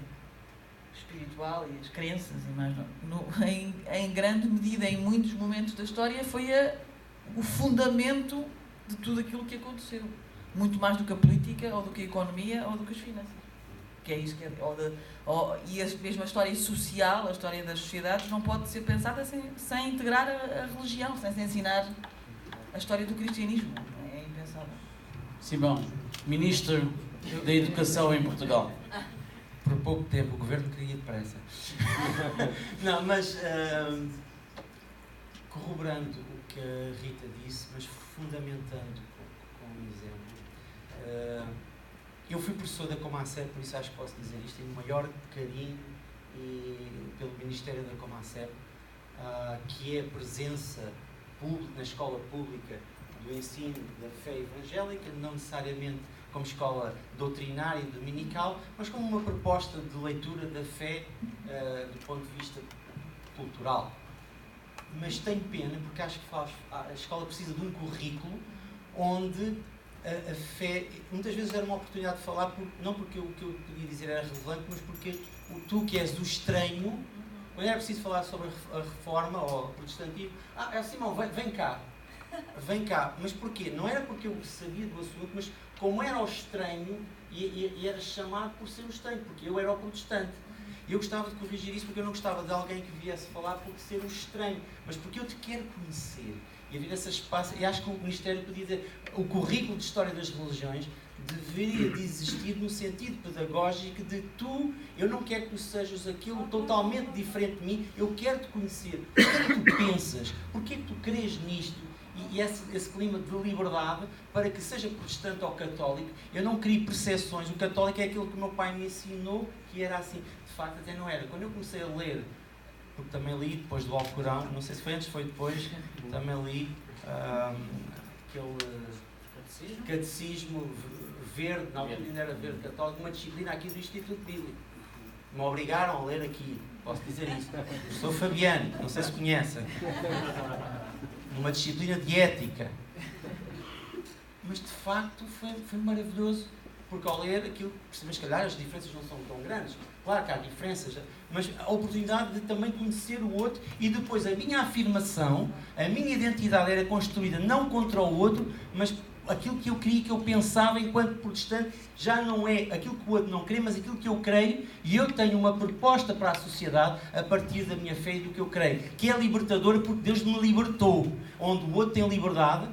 espiritual e as crenças e mais em grande medida, em muitos momentos da história, foi o fundamento de tudo aquilo que aconteceu. Muito mais do que a política, ou do que a economia, ou do que as finanças. Que é isso que e a mesma história social, a história das sociedades, não pode ser pensada sem integrar a religião, sem se ensinar a história do cristianismo. É impensável. Simão, Ministro da Educação em Portugal. Por pouco tempo, o Governo queria depressa. Não, mas corroborando o que a Rita disse, mas fundamentando com um exemplo. Eu fui professor da Comacep, por isso acho que posso dizer isto, tenho o maior carinho pelo Ministério da Comacep, que é a presença pública, na escola pública do ensino da fé evangélica, não necessariamente como escola doutrinária e dominical, mas como uma proposta de leitura da fé do ponto de vista cultural. Mas tenho pena, porque acho que a escola precisa de um currículo onde a fé, muitas vezes era uma oportunidade de falar, não porque o que eu podia dizer era relevante, mas porque tu que és do estranho, quando era preciso falar sobre a reforma ou o protestantismo, Simão, vem cá, mas porquê? Não era porque eu sabia do assunto, mas como era o estranho e era chamado por ser o estranho, porque eu era o protestante. E eu gostava de corrigir isso, porque eu não gostava de alguém que viesse falar por ser o estranho, mas porque eu te quero conhecer. E havia esse espaço, e acho que o Ministério podia dizer, o currículo de História das Religiões deveria de existir no sentido pedagógico de eu não quero que tu sejas aquilo totalmente diferente de mim, eu quero te conhecer. O que é que tu pensas? Porquê que tu crês nisto? E esse clima de liberdade para que seja protestante ou católico, eu não crio percepções. O católico é aquilo que o meu pai me ensinou, que era assim. De facto, até não era. Quando eu comecei a ler, porque também li depois do Alcorão, não sei se foi antes, foi depois, também li aquele catecismo verde, na altura ainda era verde católico, uma disciplina aqui do Instituto Bíblico. Me obrigaram a ler aqui, posso dizer isso. Eu sou Fabiano, não sei se conhecem. Numa disciplina de ética. Mas de facto foi maravilhoso, porque ao ler aquilo, percebemos que calhar as diferenças não são tão grandes. Claro que há diferenças, mas a oportunidade de também conhecer o outro e depois a minha afirmação, a minha identidade era construída não contra o outro, mas aquilo que eu queria, que eu pensava enquanto protestante, já não é aquilo que o outro não crê, mas aquilo que eu creio, e eu tenho uma proposta para a sociedade a partir da minha fé e do que eu creio, que é libertadora porque Deus me libertou, onde o outro tem liberdade,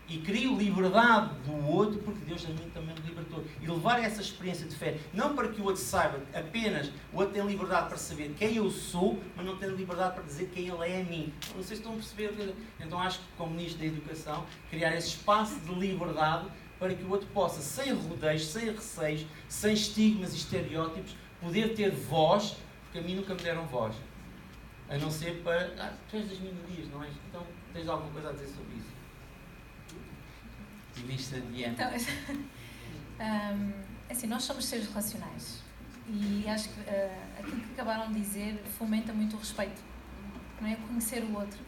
e crio liberdade do outro porque Deus a mim também me libertou. E levar essa experiência de fé, não para que o outro saiba apenas, o outro tem liberdade para saber quem eu sou, mas não tem liberdade para dizer quem ele é a mim. Não sei se estão a perceber. Então acho que, como Ministro da Educação, criar esse espaço de liberdade para que o outro possa, sem rodeios, sem receios, sem estigmas e estereótipos, poder ter voz, porque a mim nunca me deram voz. A não ser para... tu és das minorias, não és? Então tens alguma coisa a dizer sobre isso? Ministra Diana. Então, assim, nós somos seres relacionais. E acho que aquilo que acabaram de dizer fomenta muito o respeito, não é? Conhecer o outro.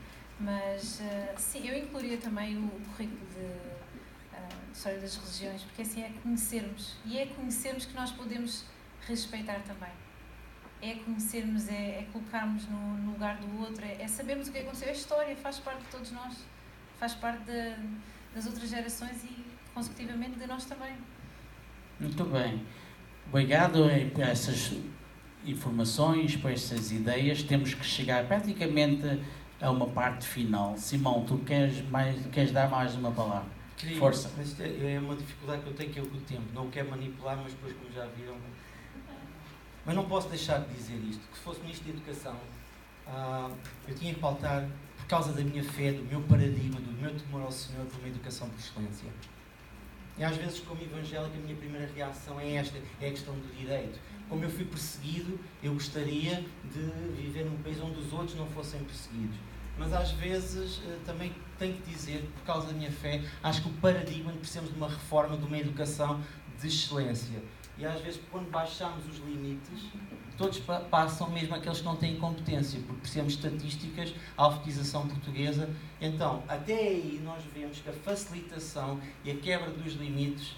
Mas, sim, eu incluiria também o currículo de História das Religiões, porque assim é conhecermos. E é conhecermos que nós podemos respeitar também. É conhecermos, é colocarmos no lugar do outro, é sabermos o que aconteceu. A história faz parte de todos nós, faz parte das outras gerações e, consecutivamente, de nós também. Muito bem. Obrigado por essas informações, por essas ideias. Temos que chegar praticamente a uma parte final. Simão, tu queres dar mais uma palavra? Força. Mas isto é uma dificuldade que eu tenho, que é o tempo. Não o quero manipular, mas depois, como já viram... Mas não posso deixar de dizer isto, que se fosse Ministro da Educação, eu tinha que pautar, por causa da minha fé, do meu paradigma, do meu temor ao Senhor, por uma educação por excelência. E às vezes, como evangélico, a minha primeira reação é esta, é a questão do direito. Como eu fui perseguido, eu gostaria de viver num país onde os outros não fossem perseguidos. Mas às vezes também tenho que dizer, por causa da minha fé, acho que o paradigma, precisamos de uma reforma, de uma educação de excelência. E às vezes, quando baixamos os limites, todos passam, mesmo aqueles que não têm competência, porque precisamos de estatísticas, a alfabetização portuguesa. Então, até aí nós vemos que a facilitação e a quebra dos limites,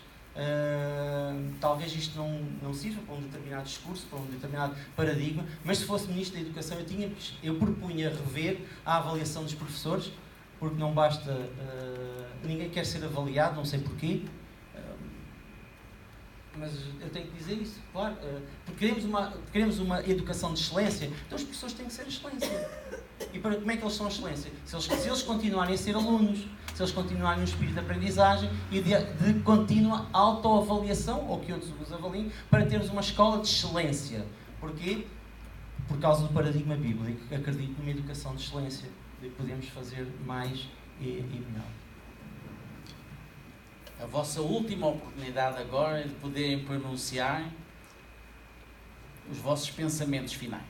talvez isto não sirva para um determinado discurso, para um determinado paradigma, mas se fosse Ministro da Educação, eu propunha rever a avaliação dos professores, porque não basta, ninguém quer ser avaliado, não sei porquê, mas eu tenho que dizer isso, claro, porque queremos uma educação de excelência, então os professores têm que ser excelência. E como é que eles são excelência? Se eles continuarem a ser alunos, se eles continuarem no espírito de aprendizagem e de contínua autoavaliação, ou que outros os avaliem, para termos uma escola de excelência. Porquê? Por causa do paradigma bíblico. Acredito numa educação de excelência, de que podemos fazer mais e melhor. A vossa última oportunidade agora é de poderem pronunciar os vossos pensamentos finais.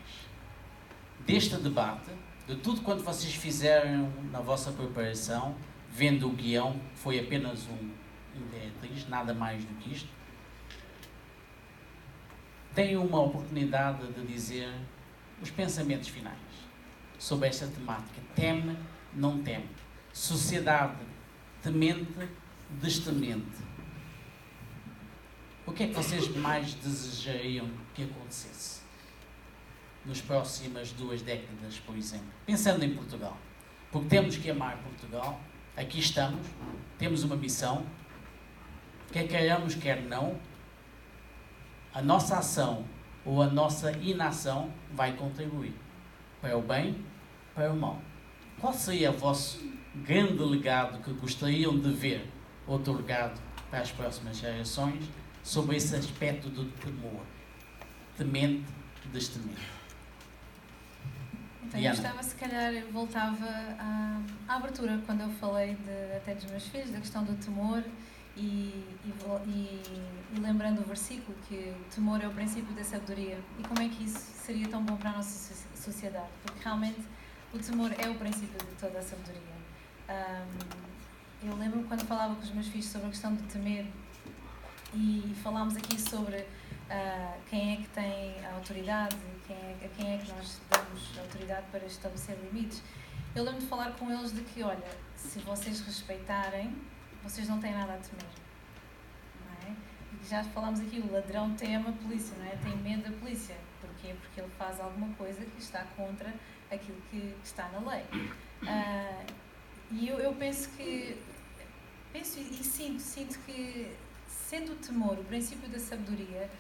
Deste debate, de tudo quanto vocês fizeram na vossa preparação, vendo o guião, foi apenas um diretriz, nada mais do que isto, têm uma oportunidade de dizer os pensamentos finais sobre esta temática. Teme, não teme. Sociedade temente, destemente. O que é que vocês mais desejariam que acontecesse nas próximas 2 décadas, por exemplo? Pensando em Portugal. Porque temos que amar Portugal. Aqui estamos. Temos uma missão. Quer queiramos, quer não, a nossa ação ou a nossa inação vai contribuir para o bem, para o mal. Qual seria o vosso grande legado que gostariam de ver otorgado para as próximas gerações sobre esse aspecto do temor? Temente, destemente. Então, eu gostava, se calhar, voltava à abertura, quando eu falei até dos meus filhos, da questão do temor e lembrando o versículo que o temor é o princípio da sabedoria e como é que isso seria tão bom para a nossa sociedade, porque realmente o temor é o princípio de toda a sabedoria. Eu lembro-me quando falava com os meus filhos sobre a questão de temer e falámos aqui sobre quem é que tem a autoridade, a quem é que nós damos a autoridade para estabelecer limites. Eu lembro de falar com eles de que, olha, se vocês respeitarem, vocês não têm nada a temer. Não é? E já falámos aqui, o ladrão teme a polícia, não é? Tem medo da polícia. Porquê? Porque ele faz alguma coisa que está contra aquilo que está na lei. E eu penso e sinto que, sendo o temor o princípio da sabedoria,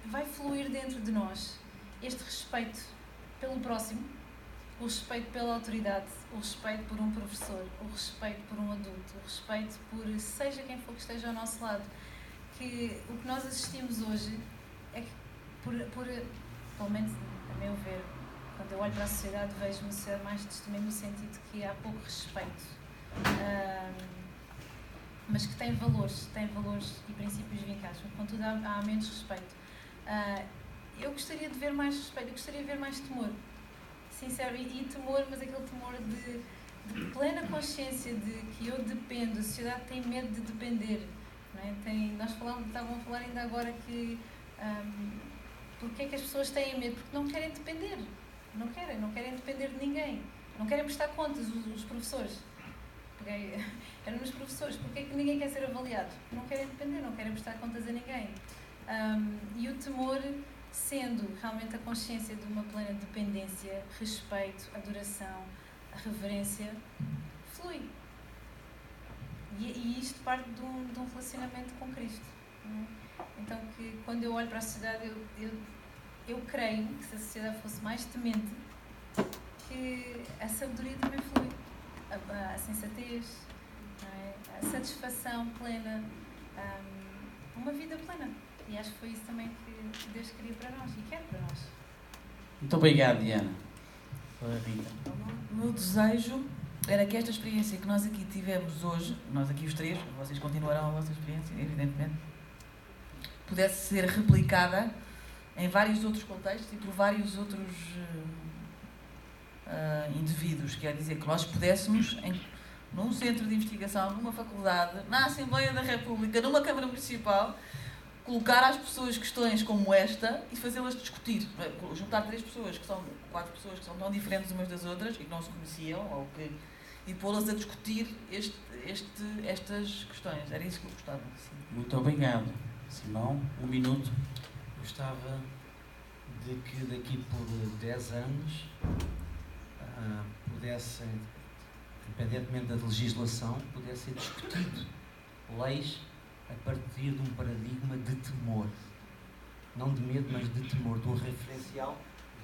vai fluir dentro de nós este respeito pelo próximo, o respeito pela autoridade, o respeito por um professor, o respeito por um adulto, o respeito por seja quem for que esteja ao nosso lado. Que o que nós assistimos hoje é que, pelo menos a meu ver, quando eu olho para a sociedade, vejo uma sociedade mais testemunho no sentido de que há pouco respeito, mas que tem valores e princípios vincados, mas contudo há menos respeito. Eu gostaria de ver mais respeito, eu gostaria de ver mais temor, sincero, e temor, mas aquele temor de plena consciência de que eu dependo, a sociedade tem medo de depender, não é? Estavam a falar ainda agora que Porque é que as pessoas têm medo? Porque não querem depender. Não querem depender de ninguém. Não querem prestar contas, os professores. Eram nos professores. Porque é que ninguém quer ser avaliado? Não querem depender, não querem prestar contas a ninguém. E o temor, sendo realmente a consciência de uma plena dependência, respeito, adoração, a reverência, flui. E isto parte de um relacionamento com Cristo. Não é? Então, que quando eu olho para a sociedade, eu creio que se a sociedade fosse mais temente, que a sabedoria também flui. A sensatez, não é? A satisfação plena, uma vida plena. E acho que foi isso também que Deus queria para nós e quer para nós. Muito obrigado, Diana. Rita. O meu desejo era que esta experiência que nós aqui tivemos hoje, nós aqui os três, vocês continuarão a vossa experiência, evidentemente, pudesse ser replicada em vários outros contextos e por vários outros indivíduos. Quer dizer, que nós pudéssemos, num centro de investigação, numa faculdade, na Assembleia da República, numa Câmara Municipal, colocar às pessoas questões como esta e fazê-las discutir. Juntar 4 pessoas que são tão diferentes umas das outras e que não se conheciam, e pô-las a discutir estas questões. Era isso que eu gostava. Sim. Muito obrigado. Simão, 1 minuto. Gostava de que daqui por 10 anos pudessem, independentemente da legislação, pudesse ser discutido leis a partir de um paradigma de temor. Não de medo, mas de temor, de um referencial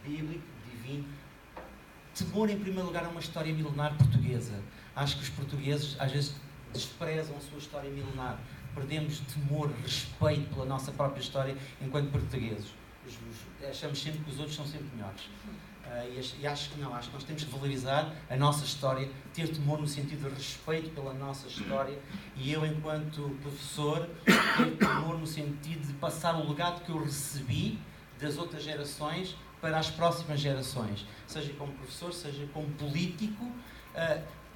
bíblico, divino. Temor, em primeiro lugar, é uma história milenar portuguesa. Acho que os portugueses, às vezes, desprezam a sua história milenar. Perdemos temor, respeito pela nossa própria história enquanto portugueses. Achamos sempre que os outros são sempre melhores. E acho que não, acho que nós temos que valorizar a nossa história, ter temor no sentido de respeito pela nossa história, e eu, enquanto professor, ter temor no sentido de passar o legado que eu recebi das outras gerações para as próximas gerações, seja como professor, seja como político.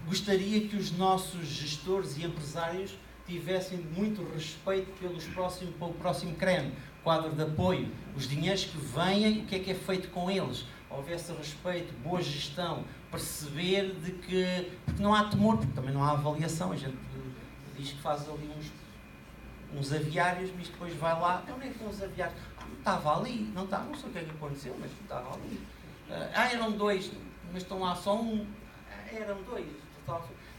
Gostaria que os nossos gestores e empresários tivessem muito respeito pelo próximo CREN, quadro de apoio, os dinheiros que vêm, o que é feito com eles. Houvesse respeito, boa gestão, perceber de que... Porque não há temor, porque também não há avaliação. A gente diz que faz ali uns aviários, mas depois vai lá, onde é que estão os aviários? Estava ali, não estava, não sei o que é que aconteceu, mas estava ali. Eram 2, mas estão lá só 1. Eram 2,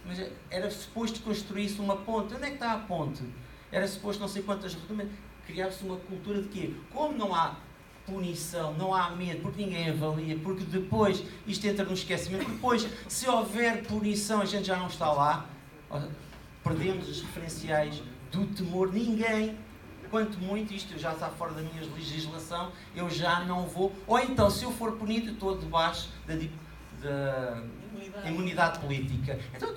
mas era suposto construir-se uma ponte. Onde é que está a ponte? Era suposto não sei quantas rotumas, criar-se uma cultura de quê? Como não há punição, não há medo, porque ninguém avalia, porque depois isto entra no esquecimento, depois, se houver punição, a gente já não está lá, perdemos os referenciais do temor. Ninguém, quanto muito, isto já está fora da minha legislação, eu já não vou, ou então, se eu for punido, estou debaixo da imunidade política. Então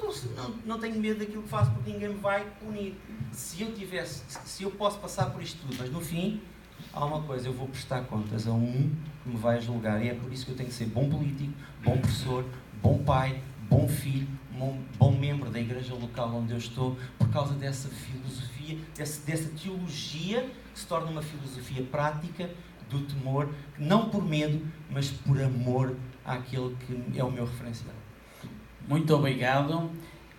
não tenho medo daquilo que faço, porque ninguém me vai punir. Se eu posso passar por isto tudo, mas no fim, há uma coisa, eu vou prestar contas a um que me vai julgar, e é por isso que eu tenho que ser bom político, bom professor, bom pai, bom filho, bom membro da igreja local onde eu estou, por causa dessa filosofia, dessa teologia que se torna uma filosofia prática do temor, não por medo, mas por amor àquele que é o meu referencial. Muito obrigado.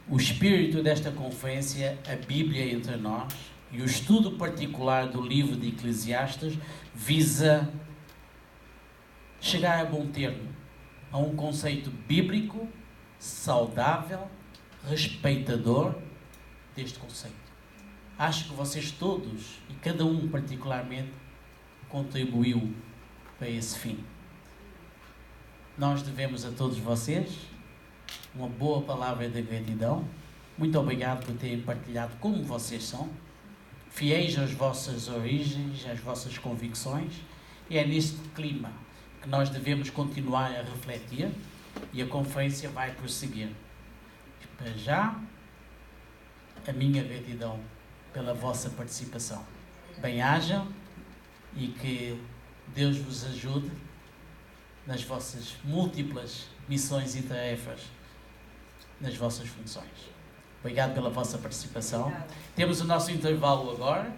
O espírito desta conferência, a Bíblia entre nós, e o estudo particular do livro de Eclesiastes visa chegar a bom termo, a um conceito bíblico, saudável, respeitador deste conceito. Acho que vocês todos, e cada um particularmente, contribuiu para esse fim. Nós devemos a todos vocês uma boa palavra de gratidão. Muito obrigado por terem partilhado como vocês são, fiéis às vossas origens, às vossas convicções, e é neste clima que nós devemos continuar a refletir, e a conferência vai prosseguir. Para já, a minha gratidão pela vossa participação. Bem-ajam e que Deus vos ajude nas vossas múltiplas missões e tarefas, nas vossas funções. Obrigado pela vossa participação. Temos o nosso intervalo agora.